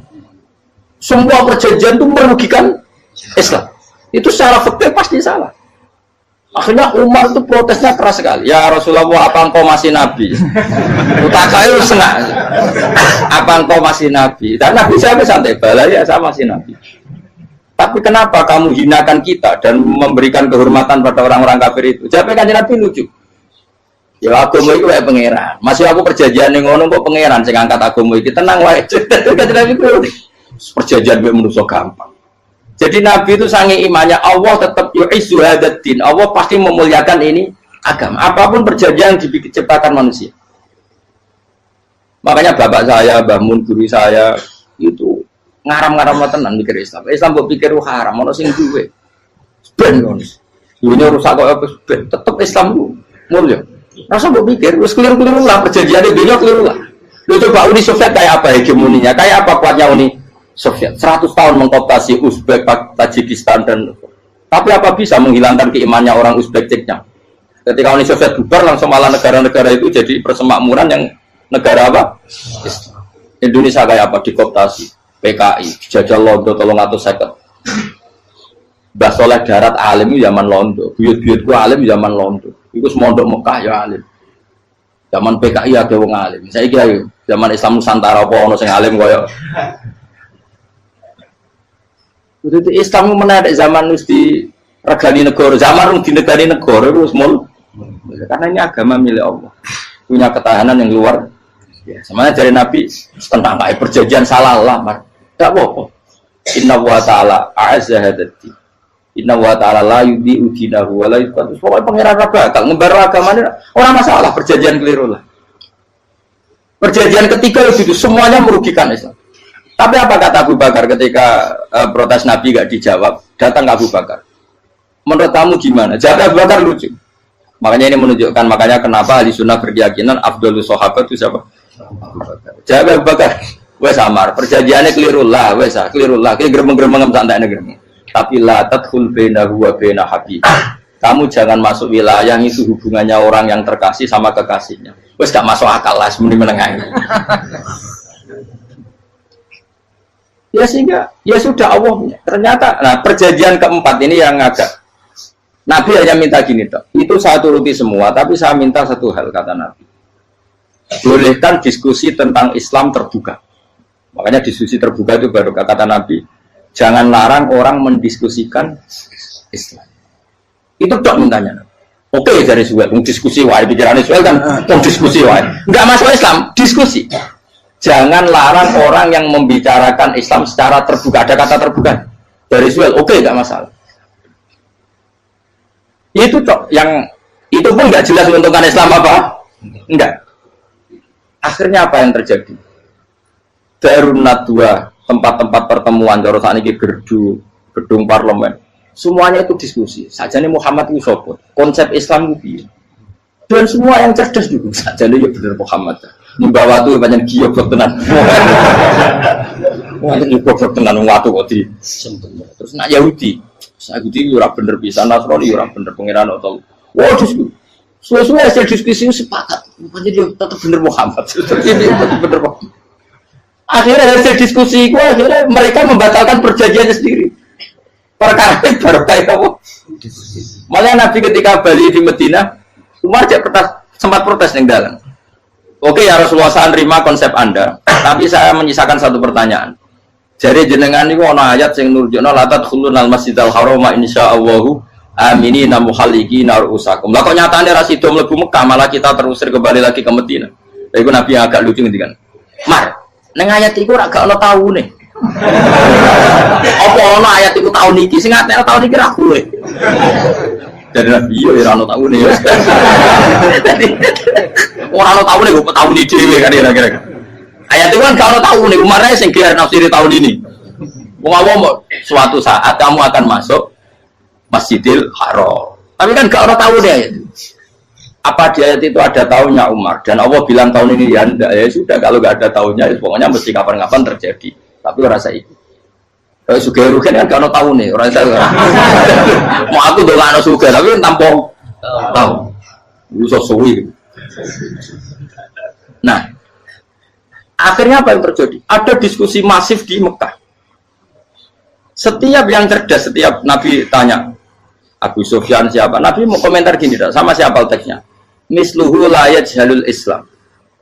Semua perjanjian itu merugikan Islam. Itu secara fikih pasti salah. Akhirnya Umar itu protesnya keras sekali. Ya Rasulullah, apa engkau masih Nabi? Utakayu senang. Apa engkau masih Nabi? Dan Nabi saya santai bala ya saya masih Nabi. Tapi kenapa kamu hinakan kita dan memberikan kehormatan pada orang-orang kafir itu? Jawabnya kan Nabi lucu. Ya agama itu kayak pangeran. Masih aku perjanjian yang ngono kok pangeran sing angkat agama iki tenang wae. Kan Nabi perjanjian mek manusa gampang. Jadi Nabi itu sange imannya Allah tetap yu'izzu hadzal-din. Allah pasti memuliakan ini agama. Apapun perjanjian yang diciptakan manusia. Makanya bapak saya, Mbah Mun, guru saya itu ngaram-ngaram tenan mikir Islam. Islam mbok pikir haram, ono sing duwe. Ben ngono. Dunya rusak kok ben tetep Islam ku mulya. Rasa mbok pikir wis keliru-keliru lah perjanjiane dunya keliru lah. Lu coba Uni Soviet kayak apa hegemoninya? Kayak apa kuatnya Uni Soviet? 100 tahun mengkooptasi Uzbek, Tajikistan dan tapi apa bisa menghilangkan keimannya orang Uzbek Ceknya? Ketika Uni Soviet bubar langsung malah negara-negara itu jadi persemakmuran yang negara apa? Indonesia kayak apa? Dikooptasi PKI, jajah Londo 350. Mbah Soleh Darat alim zaman Londo, buyut-buyutku alim zaman Londo. Iku semondok Mekah ya alim. Zaman PKI ada wong alim. Saiki ayo zaman Islam Nusantara apa ono sing alim kaya. Jadi Islam menarik zaman wis di regani negara, zaman di negani negara wis mul. Karena ini agama milik Allah. Punya ketahanan yang luar biasa. Semuanya dari Nabi tentang kayak perjanjian salah lamar. Enggak apa-apa. Inna wa ta'ala a'azza hadati. Inna wa ta'ala la yudhi'u dinahu wa la yudhi'u. Pokoknya pangeran bakal ngembar agamanya orang masalah perjanjian keliru lah. Perjanjian ketiga itu semuanya merugikan Islam. Tapi apa kata Abu Bakar ketika protes Nabi gak dijawab? Datang ke Abu Bakar. Menurut kamu gimana? Jawab Abu Bakar lucu. Makanya ini menunjukkan makanya kenapa ahli sunnah berkeyakinan Abdul Sahabat itu siapa? Abu Bakar. Jawab Abu Bakar. Wes samar, perjanjiannya keliru lah, wes keliru lah. Kita geremeng-geremeng santai geremeng. Tapi la tadkhul bainahu wa baina habib. Kamu jangan masuk wilayah itu hubungannya orang yang terkasih sama kekasihnya. Wes gak masuk akal lah semuanya menengahnya. Ya sehingga ya sudah Allah. Ternyata nah perjanjian keempat ini yang agak Nabi hanya minta gini toh. Itu saya turuti semua, tapi saya minta satu hal kata Nabi. Bolehkan diskusi tentang Islam terbuka. Makanya diskusi terbuka itu baru kata Nabi. Jangan larang orang mendiskusikan Islam. Itu dok mintanya. Oke dari Suel, diskusi wae pikirannya Suel kan, diskusi wae. Enggak masuk Islam, diskusi. Jangan larang orang yang membicarakan Islam secara terbuka. Ada kata terbuka dari Suel, oke enggak masalah. Itu dok yang itu pun enggak jelas menguntungkan Islam apa? Enggak. Akhirnya apa yang terjadi? Darun Nadwa, tempat-tempat pertemuan cara sakniki gerdu, gedung parlemen. Semuanya itu diskusi. Sajane Muhammad itu sapa? Konsep Islam itu. Dan semua yang cerdas juga sajane ya bener Muhammad. Nyembah watu pancen giok tenan. Wong iki goblok tenan watu kok di. Terus nak Yahudi. Yahudi ora bener pisan, Nasrani ora bener pangeran atau. Wah diskusi. Suwe-suwe hasil diskusi sepakat. Pancen dia tetap bener Muhammad. Bener Muhammad. Akhirnya hasil diskusi itu akhirnya mereka membatalkan perjanjiannya sendiri. Perkara itu baru kayak apa? Malah Nabi ketika balik di Medina, Umar sempat protes yang dalam. Oke ya Rasulullah, saya terima konsep Anda, tapi saya menyisakan satu pertanyaan. Jadi jenengan ini ada ayat yang nurjuna la tadkhulunal masjidal harama insyaallahu aminina muhalliqina ru'usakum. Lah kok nyatane ra sida mlebu Mekah malah kita terusir kembali lagi ke Medina. Lha iku Nabi yang agak lucu ngendikan. Mar, ning ayat iku ora gak ono taune. Apa ono ayat iku tahun iki sing ngatene tahun iki ra kowe. Dari Nabi yo ora ono taune ya. Ora ono taune kok tahun iki dhewe kan kira-kira. Ayat itu kan gak ono taune, kemarin sing gelar nafsiri tahun ini. Wong awam suatu saat kamu akan masuk Masjidil Haram. Tapi kan gak ono taune ayat itu. Apa di ayat itu ada tahunnya Umar dan Allah bilang tahun ini ya enggak, ya sudah kalau nggak ada tahunnya ya pokoknya mesti kapan-kapan terjadi. Tapi rasa itu kalau suka rugen kan nggak ada tahun nih orang saya mau aku udah nggak ada suka tapi tanpa tahu usah suwi. Nah akhirnya apa yang terjadi? Ada diskusi masif di Mekah. Setiap yang cerdas, setiap Nabi tanya Abu Sufyan siapa? Nabi mau komentar gini sama siapa teksnya? Misluhu la yajhalul Islam.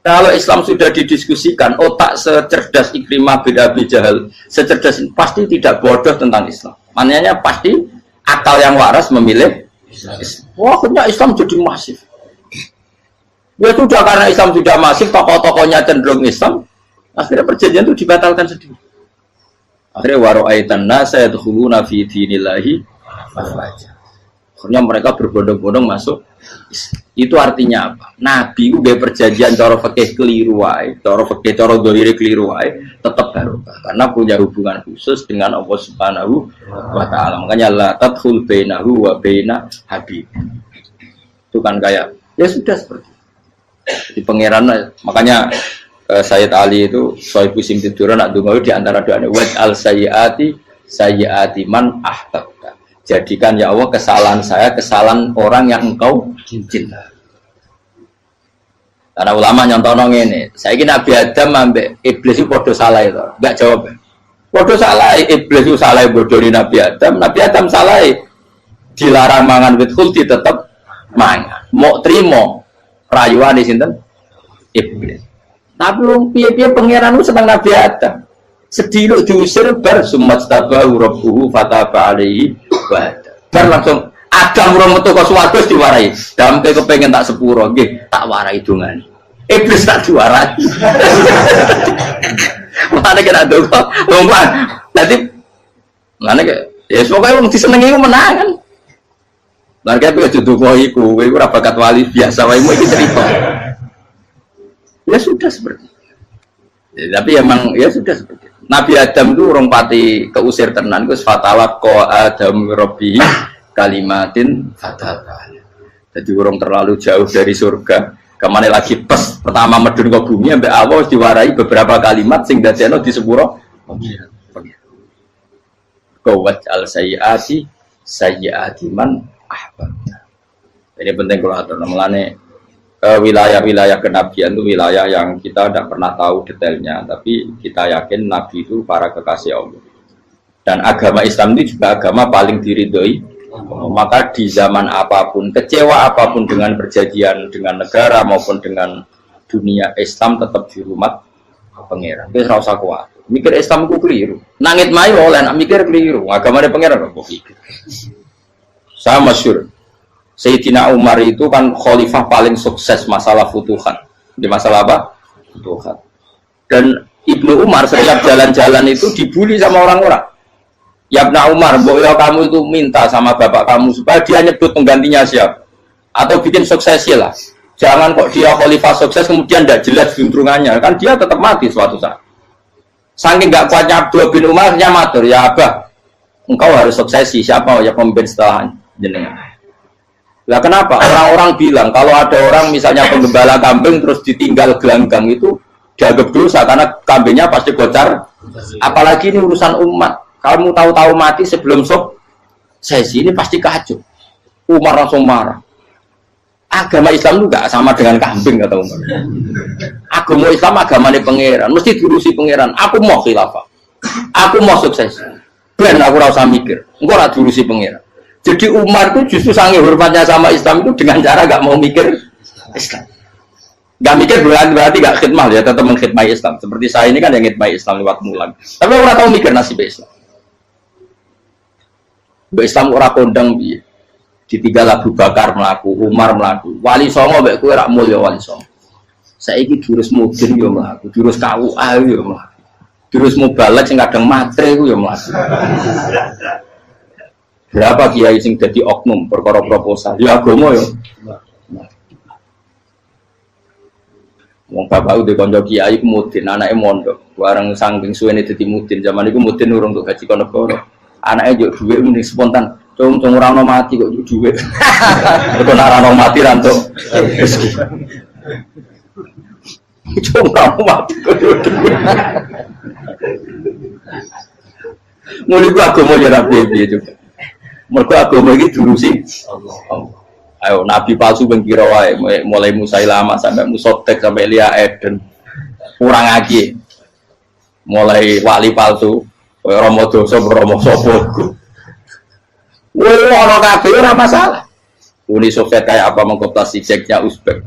Kalau Islam sudah didiskusikan, otak secerdas Ikrimah bin Abi Jahal, secerdas pasti tidak bodoh tentang Islam. Maknanya pasti akal yang waras memilih Islam. Wah, akhirnya Islam jadi masif. Ya sudah karena Islam sudah masif, tokoh-tokohnya cenderung Islam, akhirnya perjanjian itu dibatalkan sendiri. Akhirnya waro'aitan nasa yadkhuluna fi dinillahi afwaja. Akhirnya mereka berbondong-bondong masuk. Itu artinya apa? Nabi itu gak perjanjian cara fikih keliru wae, cara fikih cara dzahir keliru wae, tetap barokah karena punya hubungan khusus dengan Allah Subhanahu wa taala. Makanya la tadkhul bainahu wa baina habib. Itu kan kayak ya sudah seperti di pangeran. Makanya Sayyid Ali itu Sohibu sing tidur nak donga di antara doanya wa al sayyiati man ahbabta. Jadikan ya Allah kesalahan saya kesalahan orang yang engkau cinta. Karena ulama nyontono ngene, saiki Nabi Adam ambek iblis itu padha salah itu. Enggak jawab. Padha salah, iblis itu salah bodoni Nabi Adam salah. Dilarang mangan wit khuldi tetep mangan. Mau trimo rayuane sinten? Iblis. Tapi wong piye-piye pangeran ku seneng Nabi Adam. Sediluk diusir bar sumat tabahu rabbuhu fataba alaihi wa bar langsung Adam urung metu ka swarga diwarai. Damke kepengin tak sepuro nggih, tak warai dongane. Iblis tak diwarai. Mane kena donga, lompat. Dadi mane ya pokoke wong disenengi ku menang kan. Lah kaya kudu donga iku, kowe ora bakat wali biasa wae iki cerita. Ya sudah seperti itu. Ya, tapi emang ya sudah seperti itu. Nabi Adam itu orang pati keusir tenan, itu fatawat ko Adam Robbi kalimatin fatal. Jadi orang terlalu jauh dari surga. Kemana lagi pas pertama medun ke bumi, sampai Allah diwarai beberapa kalimat sing dadekno di sepuro. Kawat al sayyati man ahbabna. Ini penting kalau ada namanya. Wilayah-wilayah kenabian itu wilayah yang kita tidak pernah tahu detailnya, tapi kita yakin Nabi itu para kekasih Allah. Dan agama Islam itu juga agama paling diridhoi. Maka di zaman apapun, kecewa apapun dengan perjanjian dengan negara maupun dengan dunia, Islam tetap di rumah pangeran. Itu rasa kuat. Mikir Islam itu keliru. Nangit mayu oleh nak mikir keliru. Agama dia pangeran kok pikir. Saya masyhur. Sayyidina Umar itu kan khalifah paling sukses masalah futuhat. Di masalah apa? Futuhat. Dan Ibnu Umar setiap jalan-jalan itu dibully sama orang-orang. Ya Ibnu Umar, boleh kamu itu minta sama bapak kamu supaya dia nyebut penggantinya siapa. Atau bikin suksesi lah. Jangan kok dia khalifah sukses kemudian tidak jelas juntrungannya. Kan dia tetap mati suatu saat. Saking gak kuatnya Abdullah bin Umar, dia matur, ya Abah, engkau harus suksesi. Siapa ya pemimpin setelah jenengan? Lah kenapa? Orang-orang bilang kalau ada orang misalnya penggembala kambing terus ditinggal gelanggang itu dianggap dosa karena kambingnya pasti bocor. Apalagi ini urusan umat. Kamu tahu-tahu mati sebelum sesi ini pasti kacau. Umar langsung marah. Agama Islam juga sama dengan kambing kata Umar. Agama Islam agamanya pangeran, mesti diurusi pangeran. Aku mau khilafah. Aku mau sukses. Ben aku rasa mikir. Engko ora diurusi pangeran. Jadi Umar itu justru sangat hormatnya sama Islam itu dengan cara gak mau mikir Islam. Gak mikir berarti gak khidmah ya, tetap mengkhidmati Islam. Seperti saya ini kan yang khidmati Islam lewat mulan. Tapi orang tahu mikir nasib Islam. Islam orang kondang ditinggal Abu Bakar melaku, Umar melaku, Wali Songo mbek kowe rak mulya Wali Songo. Saiki jurus mudin yo mlaku, jurus KUA yo mlaku. Jurus mubalek sing kadang matre ku yo mlaku. Berapa kiai sing dadi oknum perkara proposal? Ya agama yo. Wong bapak udah konco kiai ku mudin, anake mondok. Bareng saking suwene dadi mudin, zaman iku mudin urung untuk gaji kono negara. Anake yo dhuwit mending spontan. Cung ora ono mati kok dhuwit. Kok ora ono mati ra entuk rezeki. Cung ora ono mati kok dhuwit. Mulai agama ya ra piye juga. Mergo agama iki diurusi Allah. Ayo nabi palsu ben kira wae mulai Musailamah sampai Musotek sampai Elia Eden. Kurang lagi. Mulai wali palsu kaya Rama Dosa Rama sapa iku. Wong ora kabeh ora masalah. Uni Soviet kayak apa mengkooptasi Ceknya Uzbek.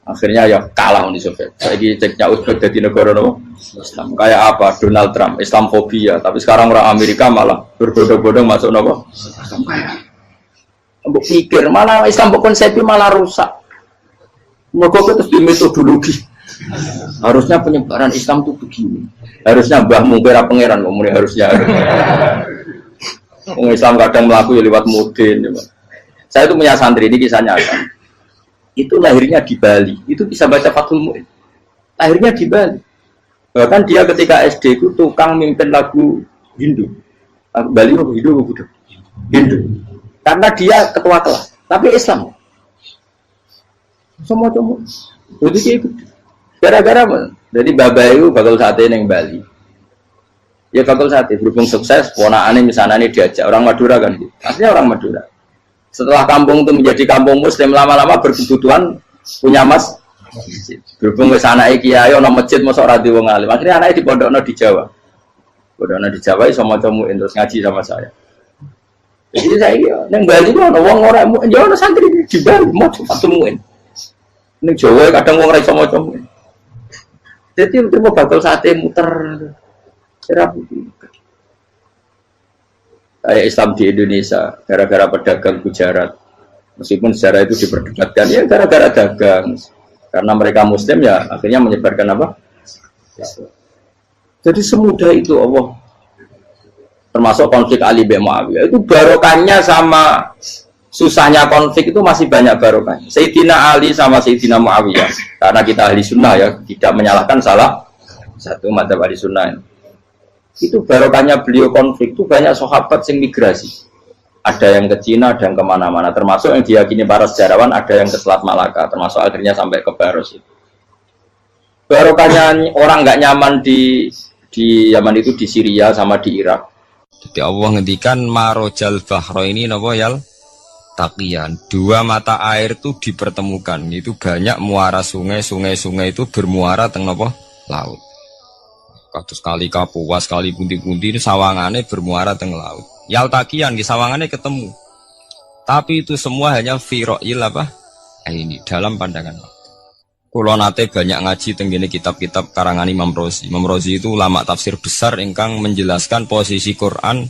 Akhirnya ya kalah Uni Soviet. Saiki Ceknya Uzbek jadi negara nopo? Islam. Kayak apa? Donald Trump, Islamfobia. Tapi sekarang orang Amerika malah berbondong-bondong masuk nopo? Islam kaya. Mbok pikir malah Islam konsepnya malah rusak. Mergo terus di metodologi. Harusnya penyebaran Islam itu begini. Harusnya mbahmu kira pangeran ngomongnya harusnya. Wong Islam kadang mlaku ya lewat mudin ya. Saya itu punya santri, ini kisahnya kan. Itu lahirnya di Bali, itu bisa baca Fathul Mu'in. Lahirnya di Bali. Bahkan dia ketika SD itu tukang mimpin lagu Hindu. Bali apa Hindu apa Buddha? Hindu. Karena dia ketua kelas, tapi Islam. Semua cuma. Jadi kayak gitu. Gara-gara jadi bapak itu bakal sate neng Bali. Ya bakal sate berhubung sukses, ponakane misalnya ini diajak orang Madura kan gitu. Aslinya orang Madura. Setelah kampung itu menjadi kampung Muslim, lama-lama berkebutuhan punya masjid. Berhubung ke sana kiai ono masjid mosok ora di wong alim. Akhirnya anaknya di pondokno di Jawa. Pondokno di Jawa iso maca muin terus ngaji sama saya. Jadi saya neng Bali itu ono wong ora ya ono santri di Bali maca Fathul Muin. Neng Jawa kadang wong ora iso maca muin. Jadi itu mau bakal sate muter. Kayak Islam di Indonesia gara-gara pedagang Gujarat, meskipun sejarah itu diperdebatkan ya gara-gara dagang, karena mereka Muslim ya akhirnya menyebarkan apa? Jadi semudah itu Allah. Termasuk konflik Ali bin Muawiyah itu barokahnya sama susahnya konflik itu masih banyak barokahnya. Sayyidina Ali sama Sayyidina Muawiyah, karena kita ahli sunnah ya tidak menyalahkan salah satu madzhab ahli sunnah. Itu barokahnya beliau konflik itu banyak sahabat yang migrasi, ada yang ke Cina, ada yang kemana-mana, termasuk yang diyakini para sejarawan ada yang ke Selat Malaka, termasuk akhirnya sampai ke Baros itu. Barokahnya orang nggak nyaman di Yaman itu di Syria sama di Irak. Jadi Allah ngendikan marojal bahro ini napa yal taqiyan, dua mata air itu dipertemukan, itu banyak muara sungai itu bermuara teng napa laut. Kados kali Kapuas, kali pundi-pundi ini sawangannya bermuara teng laut. Yaltakian di sawangannya ketemu. Tapi itu semua hanya firoil apa? Ini dalam pandangan. Kulo nate banyak ngaji tenggene kitab-kitab karangan Imam Rozi. Imam Rozi itu ulama tafsir besar ingkang menjelaskan posisi Quran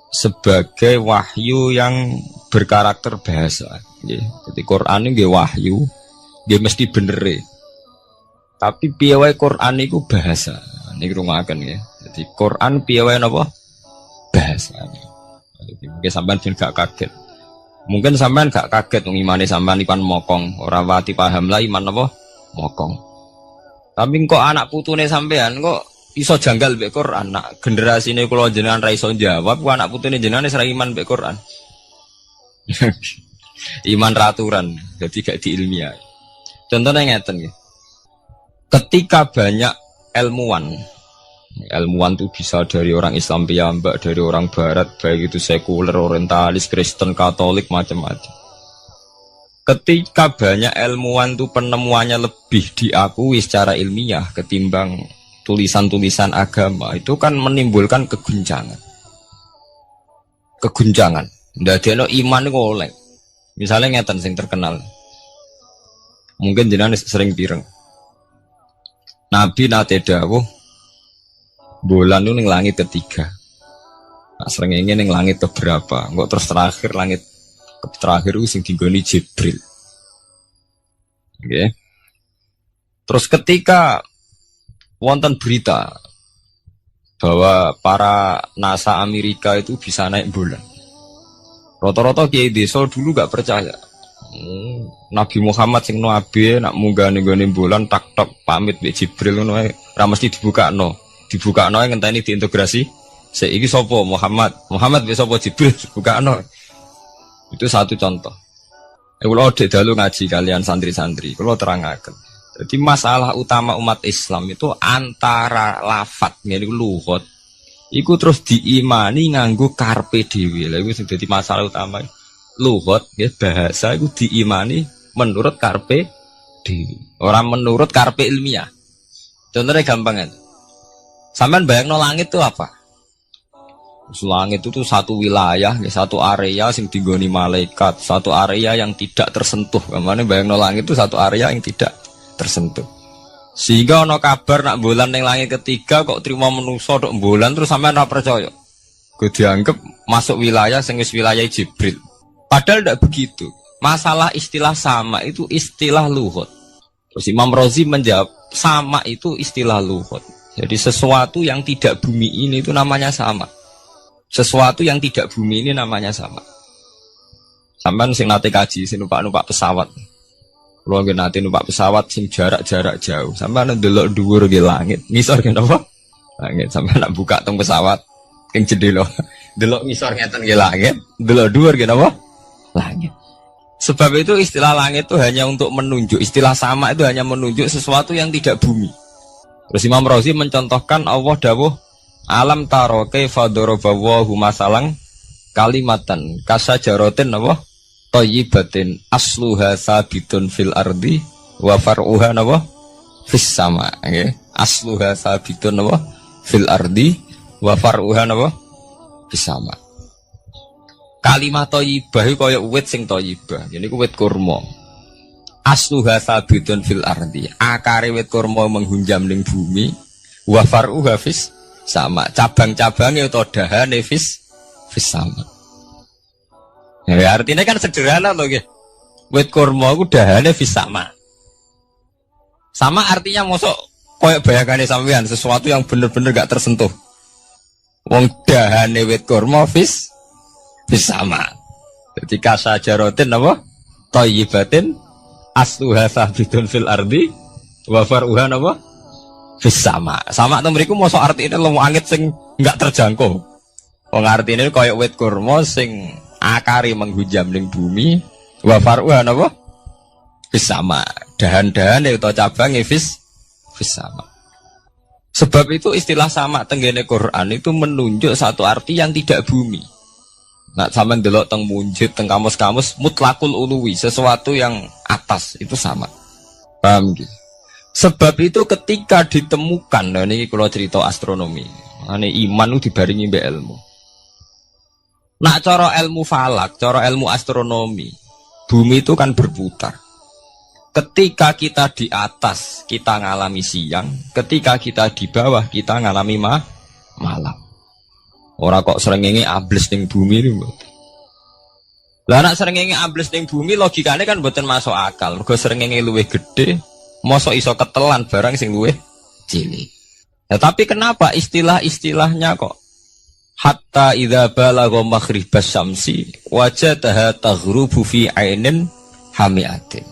sebagai wahyu yang berkarakter bahasa. Jadi Quran ini wahyu, dia mesti bener. Tapi piye wae Quran itu bahasa. Ini rungaken ya. Jadi Quran piye wae napa? Bahasa. Jadi mungkin sampean ben gak kaget. Mungkin sampean gak kaget wong imane sampean ipan mokong, ora wati paham lah iman napa? Mokong. Tapi kok anak putune sampean kok iso janggal mbek Quran. Nak generasine kula jenengan ra iso jawab, kok anak putune jenengan wis ra iman mbek Quran. Iman raturan, jadi gak diilmiah. Contohnya ngeten nggih. Ketika banyak ilmuwan itu bisa dari orang Islam piyambak, dari orang Barat, baik itu sekuler, orientalis, Kristen, Katolik, macam-macam. Ketika banyak ilmuwan itu penemuannya lebih diakui secara ilmiah ketimbang tulisan-tulisan agama, itu kan menimbulkan keguncangan. Ndadekno iman iku oleh. Misalnya ngeten sing terkenal. Mungkin jenengan sering pireng. Nabi nate dawuh bulan itu ning langit ketiga. Nah, srengenge ning langit keberapa? Engko terus terakhir langit terakhir itu sing digoni Jibril. Oke. Terus ketika wonten berita bahwa para NASA Amerika itu bisa naik bulan. Rata-rata kiai desa dulu gak percaya. Nabi Muhammad sing nabi nak munggah ning bulan tak pamit mbek Jibril ngono ae ra mesti dibukakno ngenteni diintegrasi saiki sapa Muhammad mbek sapa Jibril dibukakno. Itu satu contoh. Kula dhek dalu ngaji kalian santri-santri kula terangaken. Jadi masalah utama umat Islam itu antara lafat ngene lugat iku terus diimani nganggo karpe dhewe. Lha iku sing dadi masalah utama. Lugat ya bahasa itu diimani menurut karpe dhewe, orang menurut karpe ilmiah. Contohnya gampang kan. Sampean bayangno langit itu apa? Langit itu satu wilayah, satu area sing digoni malaikat, satu area yang tidak tersentuh. Kamane bayangno langit itu satu area yang tidak tersentuh. Sehingga ono kabar nak bulan ning langit ketiga kok trimo manusa tok bulan terus sampean ora percaya. Gue dianggap masuk wilayah sing wis wilayah Jibril. Padahal tidak begitu. Masalah istilah sama itu istilah lughat. Terus Imam Razi menjawab sama itu istilah lughat. Jadi sesuatu yang tidak bumi ini itu namanya sama. Sesuatu yang tidak bumi ini namanya sama. Sampean sing nate kaji sing numpak pesawat. Kulo nggih nate numpak pesawat sing jarak-jarak jauh. Sampean ndelok dhuwur nggih langit. Ngisor nggih napa? Langit. Sampean nak buka teng pesawat ing jendela. Delok ngisor ngeten nggih langit, delok dhuwur nggih napa? Langit. Sebab itu istilah langit itu hanya untuk menunjuk, istilah sama itu hanya menunjuk sesuatu yang tidak bumi. Terus Imam Razi mencontohkan Allah dawuh alam taro kaifa daraballahu masalan kalimatan kasajaratin apa thayyibatin asluha sabitun fil ardi wa far'uha apa fis sama nggih asluha sabitun apa fil ardi wa far'uha apa fis sama. Kalimat thayyibah iku kaya wit sing thayyibah ini ku wit kurma asluha sabitun fil ardi akare wit kurma menghunjam ning bumi wa far'uha fis sama cabang-cabangnya atau dahane fis sama. Ya artinya kan sederhana loh ya. Wit kurma ku dahane fis sama. Sama artinya mosok koyo bayangane sampean sesuatu yang bener-bener gak tersentuh. Wong dahane wit kurma fis sama. Jadi kasajaratin apa? Thayyibatin asluha sabitun fil ardi wa far'uha apa? Fis sama. Sama to mriku mosok artine lemu angin sing enggak terjangkau. Wong artine koyo wit kurma sing akare menghujam ning bumi wa far'uha apa? Fis sama. Dahan-dahane utawa cabange fis sama. Sebab itu istilah sama tenggene Quran itu menunjuk satu arti yang tidak bumi. Nah, sampean delok teng munjid teng kamus-kamus mutlakul uluwi, sesuatu yang atas itu sama. Paham gitu? Sebab itu ketika ditemukan, nah ini kalau cerita astronomi, ini iman itu dibaringi mbek ilmu. Nak cara ilmu falak, cara ilmu astronomi, bumi itu kan berputar. Ketika kita di atas, kita ngalami siang. Ketika kita di bawah, kita ngalami malam. Orang kok srengenge ambles ning bumi niku. Lah nek srengenge ambles ning bumi logikane kan mboten masuk akal. Mergo srengenge luwih gede, mosok iso ketelan barang sing luwih cilik. Ya tapi kenapa istilah-istilahnya kok hatta idza balagha maghribas syamsi wajadaha taghrubu fi ainin hamiatin.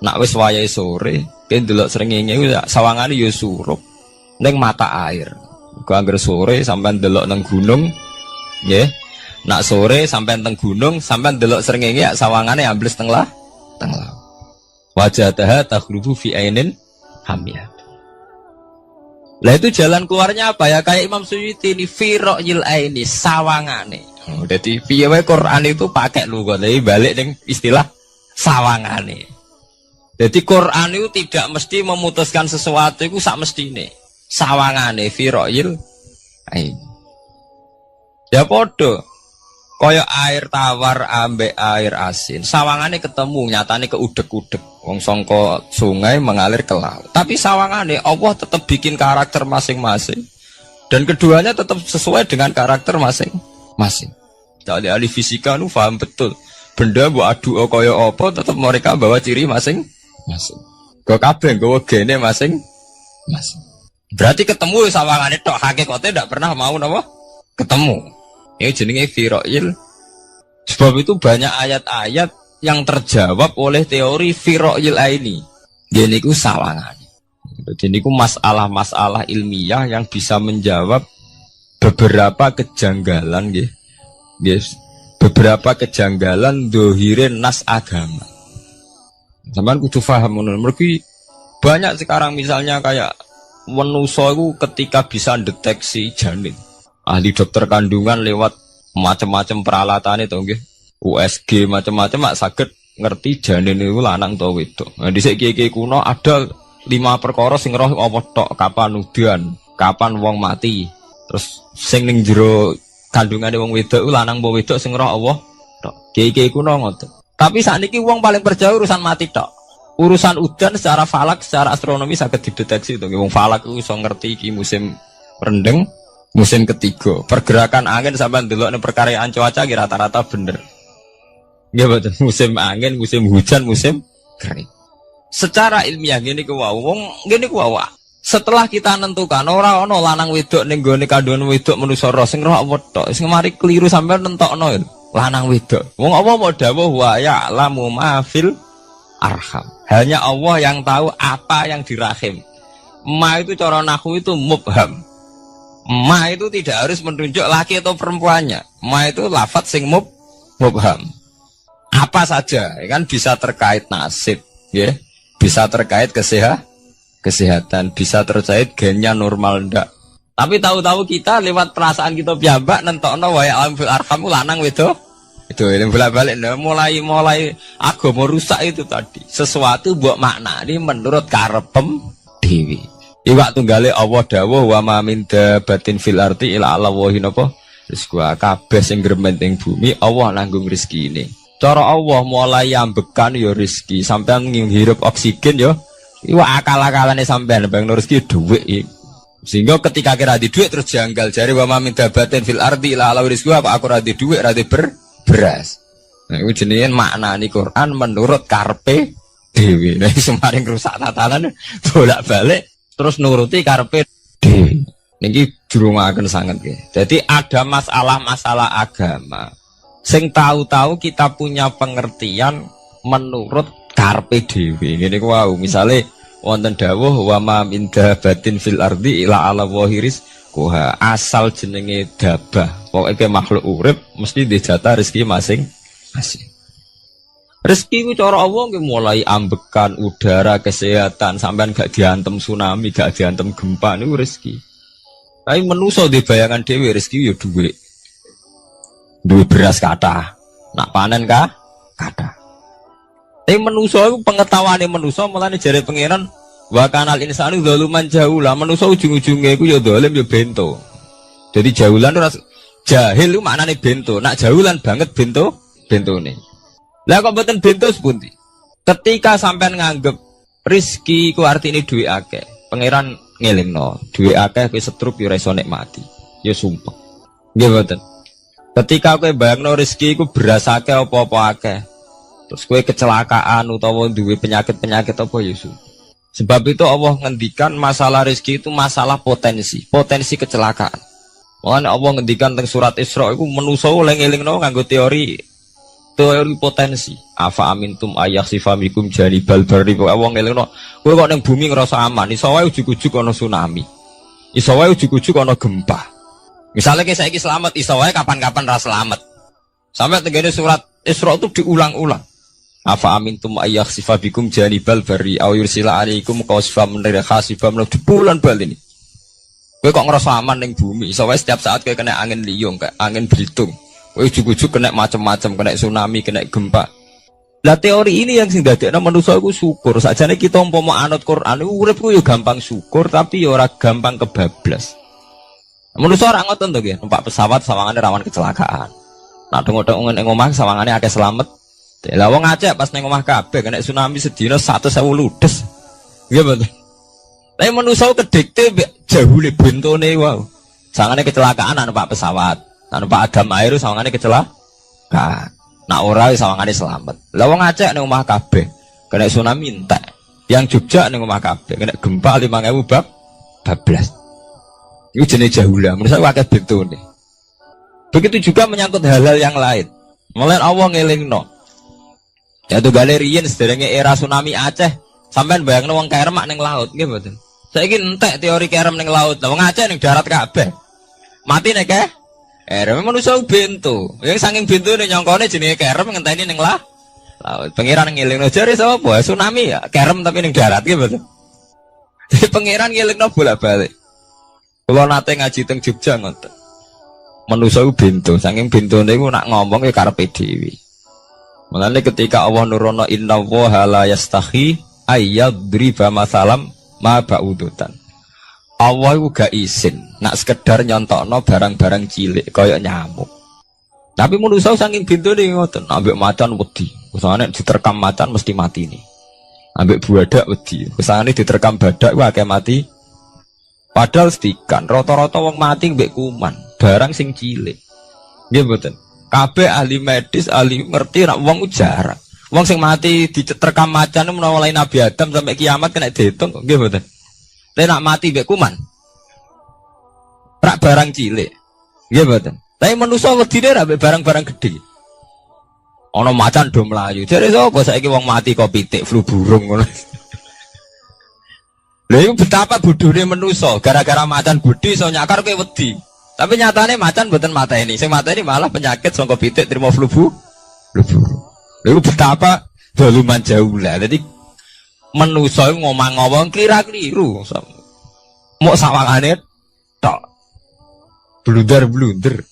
Nak wis wayahe sore, ben delok srengenge sawangane ya surup ning mata air. Kau anggar sore sampai delok nang gunung, ya. Nak sore sampai teng gunung, sampai delok srengenge sawangane ambles teng laut. Wajadaha taghrubu fi ainin hamiyah. Lah itu jalan keluarnya apa ya? Kayak Imam Suyuti ini firaqil aini sawangane. Jadi piye wae Quran itu pakai lugat, tapi balik ning istilah sawangane. Jadi Quran itu tidak mesti memutuskan sesuatu itu sak mestine. Sawangane firaqil ain. Ya podo. Kaya air tawar ambek air asin. Sawangane ketemu nyatane keudek-udek. Wong sangka sungai mengalir ke laut. Tapi sawangane Allah tetap bikin karakter masing-masing. Dan keduanya tetap sesuai dengan karakter masing-masing. Jadi ahli fisika nu paham betul. Benda mbok adu kaya apa tetap mereka bawa ciri masing-masing. Kok kabeh nggawa gene masing-masing. Berarti ketemu sawangane tok hakikate ndak pernah mau napa? Ketemu. Ini jenenge firaqil. Sebab itu banyak ayat-ayat yang terjawab oleh teori firaqil aini. Jadi niku sawangane. Jadi niku masalah-masalah ilmiah yang bisa menjawab beberapa kejanggalan nggih. Yes. Beberapa kejanggalan dohirin nas agama. Sampeyan kudu paham ngono. Mergi banyak sekarang misalnya kayak manusia itu ketika bisa deteksi janin, ahli dokter kandungan lewat macam-macam peralatan itu, USG macam-macam, mak saged ngerti janin itu lanang atau wedok. Nah, di segi kuno ada 5 perkara sing roh apa tok, kapan udan, kapan wong mati, terus sing ning jero kandungane wong wedok lanang apa wedok sing roh Allah tok. Kiai kuno ngoten. Tapi sakniki wong paling percaya urusan mati tok. Urusan udan secara falak, secara astronomi sangat dideteksi itu. Wong falak itu bisa ngerti iki musim rendeng, musim ketiga. Pergerakan angin sampai ndelok ning perkaryaan cuaca rata-rata bener. Nggih mboten, musim angin, musim hujan, musim kering. Secara ilmiah gini ku wong gini ku setelah kita nentukan ora ana lanang wedok ning gone kandungan wedok manusa roh sing roh apa tok. Sing mari keliru sampean nentokno. lanang wedok. Wong Allah mau dawuh wa ya'lamu ma fil arham. Hanya Allah yang tahu apa yang di rahim. Ma itu cara nahwu itu mubham. Ma itu tidak harus menunjuk laki atau perempuannya. Ma itu lafadz sing mubham. Apa saja, kan bisa terkait nasib, ya. Bisa terkait kesehatan, bisa terkait gennya normal ndak. Tapi tahu-tahu kita lewat perasaan kita piyambak nentokno wa ya'lamu fil arham lanang wedok. Itu yang bolak-balik mulai agama rusak itu tadi. Sesuatu buat makna ini menurut karepem dewi. Iwak tunggale Allah dawuh wa ma min dabatin fil ardi illa ala wahi napa rizqa kabeh sing gremeng bumi Allah nanggung rezeki ini. Cara Allah mulai ambekan ya rezeki sampean ngirup oksigen ya iwak akal-akalane sampean bang rezeki dhuwit. Sehingga ketika kira di dhuwit terus janggal jare wa ma min dabatin fil ardi illa ala rizqa apa aku ra di dhuwit ra di beras. Nah iku jenenge maknani Quran menurut karepe dhewe. Nah semaring rusak tatanan bolak-balik terus nuruti karepe dhewe. Niki jurungaken sanget nggih. Jadi ada masalah-masalah agama sing tahu-tahu kita punya pengertian menurut karepe dhewe. Ngene ku wau, misale wonten dawuh wa ma min dabatin fil ardi illa ala wahiris koha asal jenenge dabah. Pokoke makhluk urip mesti dijatah rezeki masing-masing. Rezeki ku cara Allah nggih mulai ambekan udara, kesehatan, sampean gak diantem tsunami, gak diantem gempa niku rezeki. Tapi manusa di bayangan dhewe rezeki ya dhuwit. Duwe beras kathah. Nak panen kathah. Tapi manusa iku pengetahuane manusa mulane jare pangeran wa kanal insanu zaluman jahula. Manusa ujung-ujunge iku ya zalim ya bento. Jadi jahulan ora jahil itu maknane bento. Nak jahulan banget bentone. Lah kok mboten bento sepundi? Ketika sampean nganggep rezeki ku artine duwe akeh, pangeran ngelingno, duwe akeh kowe setrup yo ora iso nikmati. Ya sumpah. Nggih mboten. Ketika kowe bayangno rezeki ku beras akeh apa-apa akeh. Terus kowe kecelakaan utawa duwe penyakit-penyakit apa ya sumpah. Sebab itu Allah ngendikan masalah rezeki itu masalah potensi kecelakaan. Makanya Allah ngendikan teng surat Isra iku manusa oleh ngelingno nganggo teori potensi. Afa amintum ayakhsifa mikum janibal barri. Allah ngelingno kowe kok ning bumi ngerasa aman, iso wae ujug-ujug ana tsunami. Iso wae ujug-ujug ana gempa. Misalnya kayak saiki selamat, iso wae kapan-kapan ra selamat. Sampai tenggene surat Isra itu diulang-ulang. Afa amintum ayakhsifa bikum janibal barri aw yursila alaikum qasfam min khasifam di bulan bal ini. Kowe kok ngerasa aman ning bumi, iso wae setiap saat kowe kena angin liung, kayak angin belitung. Kowe ujug-ujug kena macam-macam, kena tsunami, kena gempa. Lah teori ini yang sing dadekno manusa iku syukur. Sakjane kita umpama anut Quran iku urip ku yo gampang syukur tapi yo ora gampang kebablas. Manusa ora ngoten to nggih, numpak pesawat sawangane rawan kecelakaan. Nak dengok-dengok ning omah sawangane akeh slamet. Lah wong Aceh pas ning omah kabeh kena tsunami sedina 100.000 ludes. Nggih betul. Tapi manusa kedikte jahule bentone wae. Sawangane kecelakaan nak numpak pesawat. Nak numpak agam air sawangane kecelakaan. Nak ora sawangane selamat. Lah wong Aceh ning omah kabeh kena tsunami entek. Yang Jogja ning omah kabeh kena gempa 5.000 bablas. Itu jenis jahula, menurut saya akeh bentone. Begitu juga menyangkut hal-hal yang lain. Mulai Allah ngelingno. Ya tuh galerian sederenge era tsunami Aceh, sampean bayangno wong keremak ning laut, nggih mboten. Saiki entek teori kerem ning laut. Lah wong Aceh ning darat kabeh. Mati nek kerem manusa bento. Yang saking bentone nyongkone jenenge kerem ngenteni ning laut. Pangeran ngelingno jare sapa? Tsunami ya, kerem tapi ning darat nggih mboten. Jadi pangeran ngelingno bolak-balik. Kalau nate ngaji teng Jogja ngoten. Manusa ku bento, saking bentone ku nak ngomong ya karepe dhewe. Mulane ketika Allah nurono inna wa la yastahi ayyadriba masalam ma ba'udutan. Allah iku gak izin nak sekedar nyontokno barang-barang cilik kaya nyamuk. Tapi manusa saking bentone ngoten, ambek macan wedi. Usane diterkam macan mesti mati nih. Ambek buadak wedi. Usane diterkam badak ku akeh mati. Padahal sedikan, rata-rata wong mati mbek kuman, barang sing cilik. Nggih mboten. Kabeh ahli medis, ahli ngerti nek wong jarang. Wong sing mati diterkam macan menawa mulai Nabi Adam sampai kiamat kena diitung, nggih mboten. Lha nek mati mbek kuman. Rak barang cilik. Nggih mboten. Tapi manusa wedine ra mbek barang-barang gedhe. Ono macan do mlayu. Jare sapa saiki wong mati kok pitik flu burung ngono. Lha iku betapa bodhone manusa, gara-gara macan bodhi iso nyakar kowe wedi. Tapi nyatane macan mboten mateni. Sing mateni malah penyakit saka pitik trimo flu burung. Lha iku betapa daluman jauh lah. Dadi manusa ngomong-ngomong kira-keliru. Mok sawangane tok. Blunder.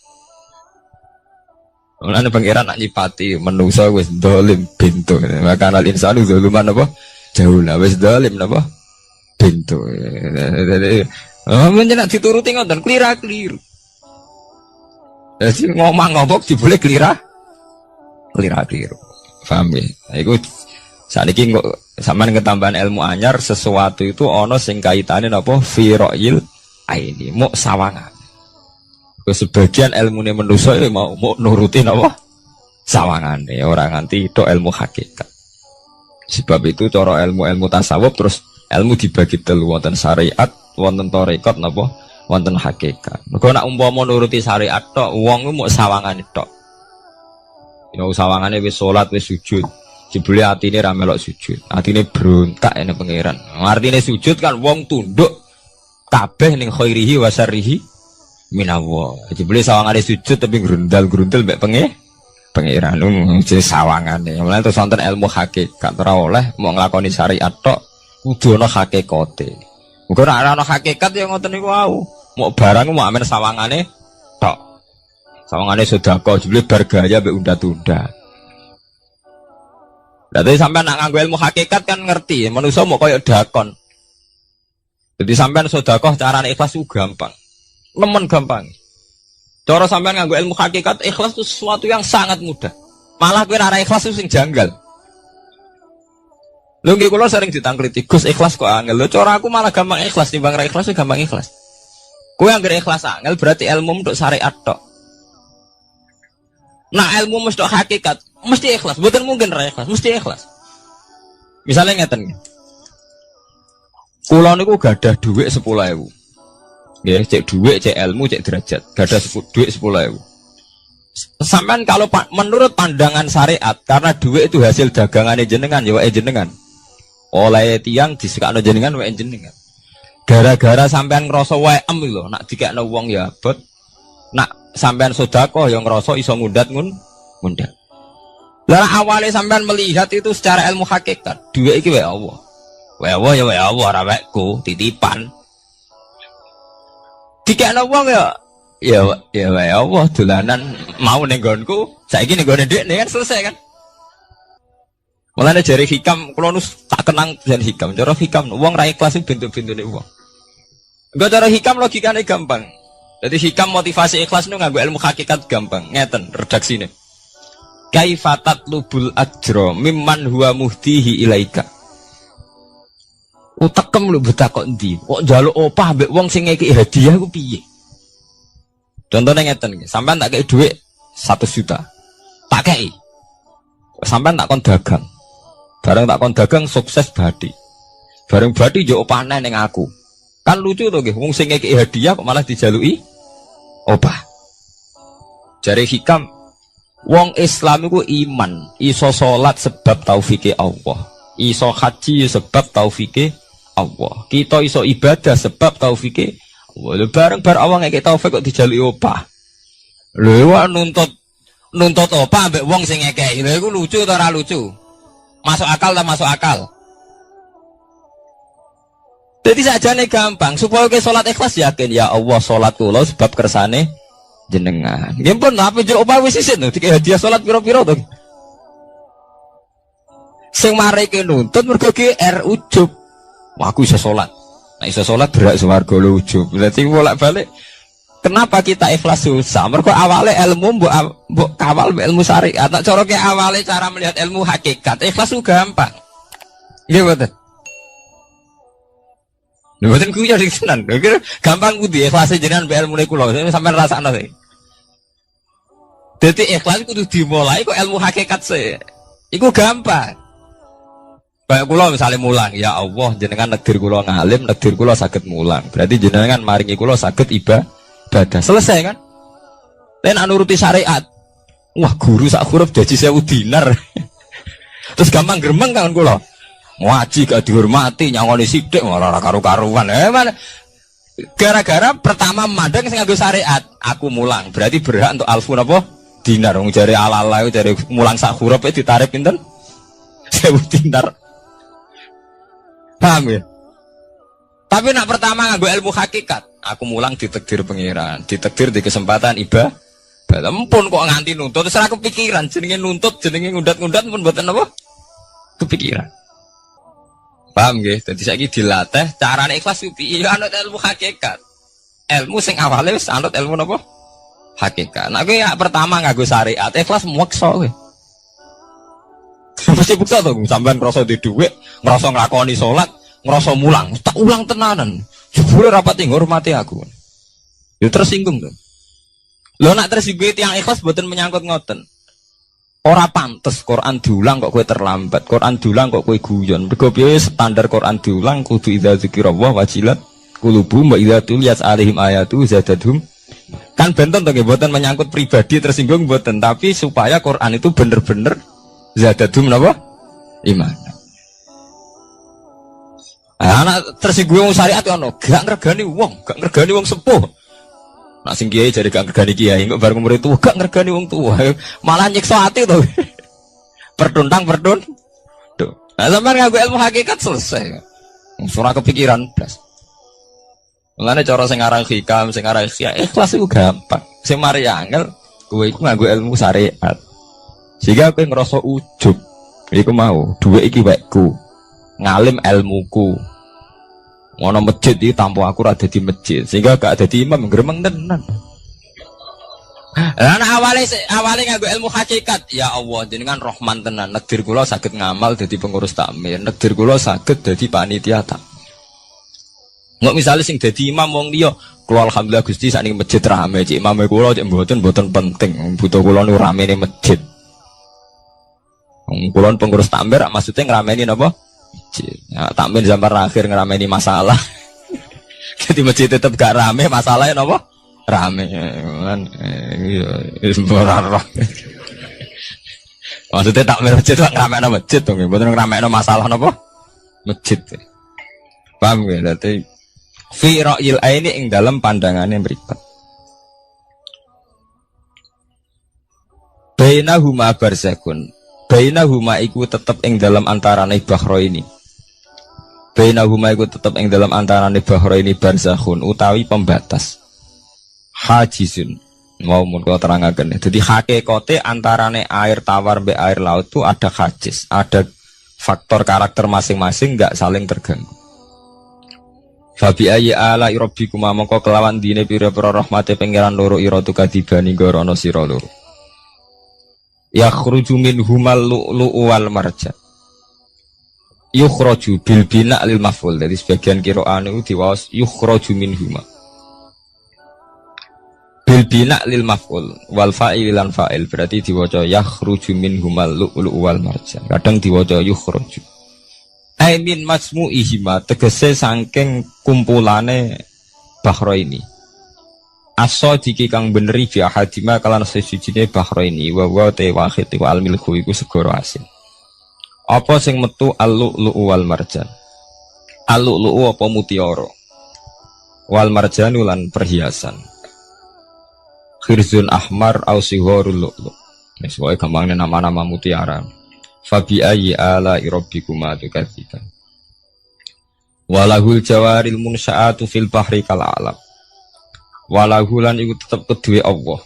Mulane pangeran nak nyipati manusa wis dolim bintu. Maka al insanu zaluman apa? Jauh lah wis dolim napa? Bintu. Menjen nak dituruti ngoten klira-kliru. Jadi ngomong-ngomong dibule klira-kliru. Paham ya? Iku saniki kok sampean ketambahan ilmu anyar sesuatu itu ana sing kaitane napa? Fira'il aini, muk sawangan. Sebagian ilmune manusa mau nuruti napa? Sawangane, ora nganti tok ilmu hakikat. Sebab itu cara ilmu tasawuf terus ilmu dibagi telu, wonten syariat, wonten tarekat napa? Wonten hakikat. Mergo nek umpama nuruti syariat tok, wong ku muk sawangane tok. Ya sawangane wis salat, wis sujud. Jebule atine ra melok sujud. Atine brontak ene pangeran. Artine sujud kan wong tunduk kabeh ning khairihi wa syarrihi minallah. Jebule sawangane sujud tapi grundal-grundal mek pangeran. Jenenge sawangane. Mulane terus wonten ilmu hakikat ora oleh mau nglakoni syariat tok, kudu ana hakikate. Muga ora ana hakikat ya ngoten niku wau. Mau barang mau amen sawangane tok. Sawangane sedekah jebule bar gaya mbek unda-tunda. Dadi sampean nak nganggo ilmu hakikat kan ngerti, manusa mau koyo dakon. Jadi sampean sedekah carane ikhlas ku gampang. Nemen gampang. Cara sampean nganggo ilmu hakikat ikhlas itu sesuatu yang sangat mudah. Malah kowe ora ikhlas itu sing janggal. Lho nggih kula sering ditangkliti, Gus ikhlas kok angel. Lho cara aku malah gampang ikhlas timbang ra ikhlas gampang ikhlas. Kowe anggere ikhlas angel berarti ilmu untuk syariat tok. Nah ilmu mesti hakikat, mesti ikhlas. Mboten mungkin ra ikhlas, mesti ikhlas. Misalnya ngeten. Kula niku gadah dhuwit 10.000. Nggih, cek dhuwit, cek ilmu, cek derajat. Gadah dhuwit 10.000. Sampean kalau menurut pandangan syariat, karena dhuwit itu hasil dagangane jenengan, ya wae jenengan. Oleh tiyang disekakno jenengan wae jenengan. Gara-gara sampean ngrasa waem lho, nak dikekno wong ya abot. Nak sampean sedekah ya ngrasa iso ngundat ngundat. Lah awale sampean melihat itu secara ilmu hakikat, dhuwit iki wae Allah. Wae Allah ya wae Allah ora waeku, titipan. Dikekno wong ya wae Allah dolanan mau ning nggonku, saiki ning nggone ndekne kan selesai kan. Mulane jare hikam kula nu tak kenang jan hikam. Cara hikam wong ra ikhlas bentuk-bentune wong. Enggak cara hikam logikane gampang. Jadi hikam motivasi ikhlas nu nganggo ilmu hakikat gampang. Ngeten redaksine. Kaifatat lubul ajra mimman huwa muhtihi ilaika. Utekem lho betakok endi? Kok njaluk opah mbek wong sing ngeki hadiah ku piye? Contohnya ngeten iki, sampean tak kei dhuwit 1 juta. Tak kei. Sampean tak kon dagang. Bareng tak kon dagang sukses badi. Bareng badi yo opah ning aku. Kan lucu to nggih, wong sing ngeki hadiah kok malah dijaluki opah. Jare hikam wong Islam iku iman, iso salat sebab taufike Allah. Iso haji sebab taufike Allah. Kita iso ibadah sebab taufike Allah. Bareng awang ngekek taufik kok dijaluki opah. Lho wak nuntut opah ambek wong sing ngekek. Lha iku lucu ta ora lucu? Masuk akal ta masuk akal? Jadi sajane gampang supaya ke salat ikhlas yakin ya Allah salat kula sebab kersane jenengan. Nggih pun apa jero opah wis isin to dikek hadiah salat pira-pira to. Sing mareke nuntut mergo GR ujub. Wah aku iso salat. Nek iso salat berak swarga lho ujub. Berarti bolak-balik kenapa kita ikhlas susah? Mergo awale ilmu mbok kawal ilmu syariat. Tak cara ke awale cara melihat ilmu hakikat. Ikhlas ku gampang. Nggih mboten. Lho mboten ku ya tenan. Gampang kudu ikhlas jenengan mbek ilmune kula. Sampeyan rasakno sih. Dadi ikhlas kudu dimulai kok ilmu hakikat sih. Iku gampang. Kayak kula misalnya mulang, ya Allah jenengan negdir kula ngalim, negdir kula saged mulang. Berarti jenengan maringi kula saged ibadah. Selesai kan? Ten nuruti syariat. Wah, guru sak huruf gaji 1000 dinar. Terus gampang gremeng kan kula. Ngaji gak dihormati, nyangoni sithik ora karu-karuan. Mana? Gara-gara pertama mandang sing nganggo syariat, aku mulang. Berarti berhak untuk alfun apa? Dinar. Wong jare ala-ala jare mulang sak huruf ditarif pinten? 1000 dinar. Paham ya? Tapi nak pertama nganggo ilmu hakikat, aku mulang ditakdir pengiran, ditakdir di kesempatan ibadah. Ampun kok nganti nuntut, terus aku kepikiran jenenge nuntut, jenenge ngundat-ngundat pun mboten apa? Kepikiran. Paham nggih? Dadi saiki dilatih carane ikhlas piye anut ilmu hakikat. Ilmu sing awale wis anut ilmu napa? Hakikat. Nah kowe ya pertama nganggo syariat, ikhlas meksa kowe. Mesti bukti to, sampean ngrasa di dhuwit, ngrasa nglakoni salat, ngrasa mulang, tak ulang tenanan. Jebule rapat ngurmati aku. Ya tersinggung to. Lho nak tersinggung tiyang ikhlas mboten menyangkut ngoten. Ora pantes Quran diulang kok kowe terlambat, Quran diulang kok kowe guyon. Mergo piye standar Quran diulang kudu idza dzikrullah wajilat qulubuhum wa idza tuliyat alaihim ayatu zadatuhum. Kan benten to nggih mboten menyangkut pribadi tersinggung mboten, tapi supaya Quran itu bener-bener zadatuhum napa? Iman. Anak tersinggung syariat ono, gak ngregani wong sepuh. Nak sing kiai jadi gak ngergani kiai, kok bareng umur itu gak ngergani wong tua, malah nyiksa hati tuh. Tuh. Nah, sampai ngaku ilmu hakikat selesai. Surah kepikiran, blas. Mulane cara sing aran hikam, sing aran ikhlas itu gampang. Sing mari angel, kowe iku nganggo ilmu syariat. Sehingga kowe ngerasa ujub. Iku mau, dhuwit iki wekku. Ngalim ilmuku. Ngono masjid iki tanpa aku ora dadi masjid, sehingga gak dadi imam gremeng tenan. Lah awale nganggo ilmu hakikat, ya Allah jenengan Rahman tenan, negdir kula saged ngamal dadi pengurus takmir, negdir kula saged dadi panitia tak. Nggak misalnya sing dadi imam wong liya, kula alhamdulillah Gusti sakniki masjid rame, cik imame kula cik mboten penting, butuh kula nu ramene masjid. Wong kula pengurus takmir maksudnya ngrameni napa? Ya, takmir zaman akhir ngerameni masalah. Jadi masjid tetap gak rame, masalahnya apa? Rame kan. Maksudnya takmir masjid itu ngerameni masjid dong, betul ngerameni masalah apa? Masjid. Paham ya? Berarti fi ra'yil aini ing dalam pandangannya mripat. Bainahuma barzakun. Bainahuma iku tetep ing dalam antarane bahro ini. Bainahuma iku tetep ing dalam antarane bahro ini barzakhun utawi pembatas. Hajizun. Mau mun kula terangaken. Jadi hakikate antarane air tawar mbek air laut itu ada hajiz, ada faktor karakter masing-masing enggak saling terganggu. Fabi ayyi ala rabbikum mongko kelawan dine pira-pira rahmate pangeran loro ira tu kadibani gorono sira loro. Yakhruju minhumal lu'lu'u wal marjan. Yukhraju bil bina' lil maf'ul. Jadi sebagian qira'an itu diwaos yukhraju minhuma. Bil bina' lil maf'ul wal fa'il lan fa'il berarti diwaca yakhruju minhumal lu'lu'u wal marjan. Kadang diwaca yukhraju. Ai min majmu'ihima tegese saking kumpulane bahro ini. Aso jiki kang beneri bi ahadima kalan sesujine bahro ini wa wa te wahid wa al milku iku segoro asin. Apa sing metu al-lu'lu'u wal marjan? Al-lu'lu'u apa mutiara? Wal marjanu lan perhiasan. Khirzun ahmar au sigharul lu'lu'. Wis wae gampangnya nama-nama mutiara. Fabi ayyi ala rabbikuma tukadziban. Walahul jawaril munsya'atu fil bahri kal alam. Walahulan iku tetep kedue Allah.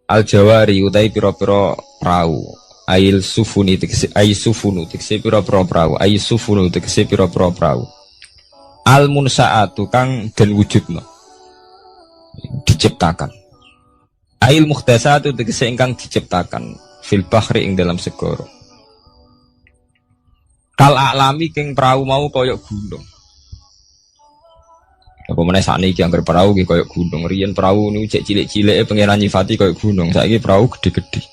Al jawari utai pira-pira prau. Ail sufuni tegese ai sufunu tegese pira-pira prau. Ai sufunu tegese pira-pira prau. Al munsaatu kang den wujudna. Diciptakan. Ail mukhtasatu tegese ingkang diciptakan fil bahri ing dalam segara. Kal alami king prau mau kaya gunung. Apa meneh sakniki anggere perahu iki koyo gunung. Riyen perahu niku cek cilik-cilike pengenan nyifati koyo gunung. Saiki perahu gede-gede.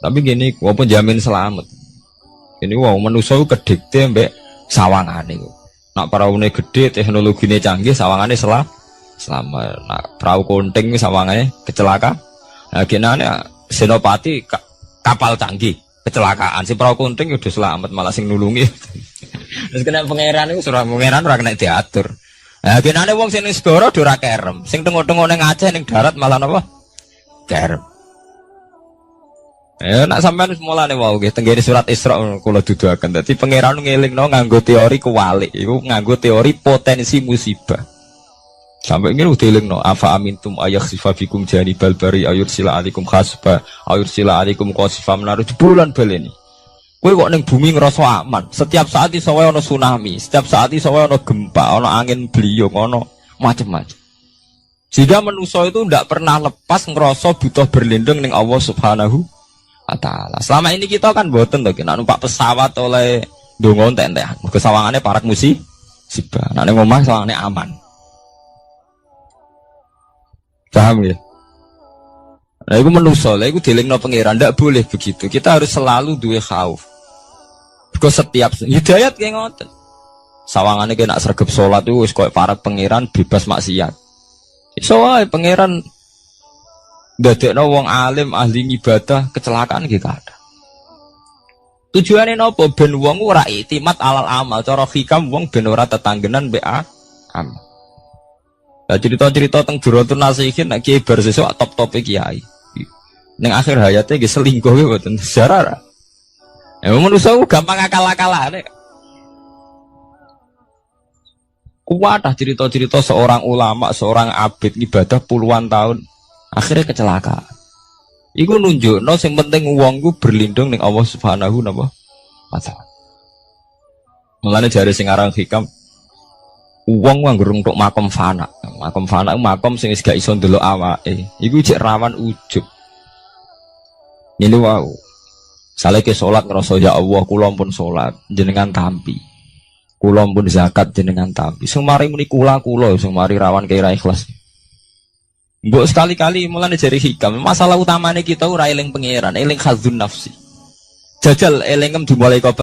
Tapi gini, apa jamin selamat. Ini wow manusa ku kedikte mbek sawangane ku. Nak peraune gede, teknologine canggih, sawangane selamat. Nak perahu konting sawangane kecelakaan. Nah genane Senopati kapal canggih kecelakaan si perahu kunting udah selamat malah sing nulungi. Terus kena pangeran itu surah pangeran ora kena diatur. Nah, genane wong sing ning segara ora kerem, sing tengok-tengok ning Aceh ning darat malah napa? Kerem. Ya nak sampean wis mulane wae nggih tenggene surat Isra kula duduaken. Dadi pangeran ngelingno nganggo teori kewalik, iku nganggo teori potensi musibah. Sampai ini udah dilingno afa amintum ayakhsifa fikum janibal bari ayursila alaikum khasba ayursila alaikum qasifa menaruh bulan baleni. Kowe kok ning bumi ngerasa aman. Setiap saat iso wae ana tsunami, setiap saat iso wae ana gempa, ana angin beliung, ana macam-macam. Sehingga manusia itu tidak pernah lepas ngerasa butuh berlindung ning Allah Subhanahu wa taala. Selama ini kita kan boten to nek numpak pesawat oleh ndonga entek-entekan. Mergo sawangane parak musibah. Nek ning omah sawangane aman. Paham ya? Nah, itu manusia, itu dilingno pangeran, tidak boleh begitu. Kita harus selalu duwe khauf. Because setiap hidayat kayak ngoten. Sawangannya kena sergap sholat itu wis koyo para pangeran bebas maksiat. Iso wae pangeran ndadekno wong alim ahli ibadah kecelakaan gitu ada. Tujuannya nopo ben wong ora iktimat alal amal, cara hikam wong ben ora tetanggenan mbek amal. Nah, cerita-cerita tentang Durratun Nasihin nek kiai bar sesuk top-top kiai. Ning akhir hayate nggih selingkuh nggih mboten sejarah. Ya manusa gampang akal-akalane. Kuatah cerita-cerita seorang ulama, seorang abid ibadah puluhan tahun akhirnya kecelakaan. Iku nunjukno sing penting wong ku berlindung ning Allah Subhanahu wa taala. Mulane jare sing aran hikam wong nganggo untuk makom fana. Makom fana makom sing wis gak iso ndelok awake. Iku jek rawan ujub. Ini wow. Sale ke salat ngrasa ya Allah kula pun salat jenengan tampi. Kula pun zakat jenengan tampi. Sing mari muni kula sing mari rawan kira ikhlas. Mbok sekali-kali mulane jari hikam. Masalah utamane kita ora eling pangeran, eling khazun nafsi. Jajal elingem dimulai kok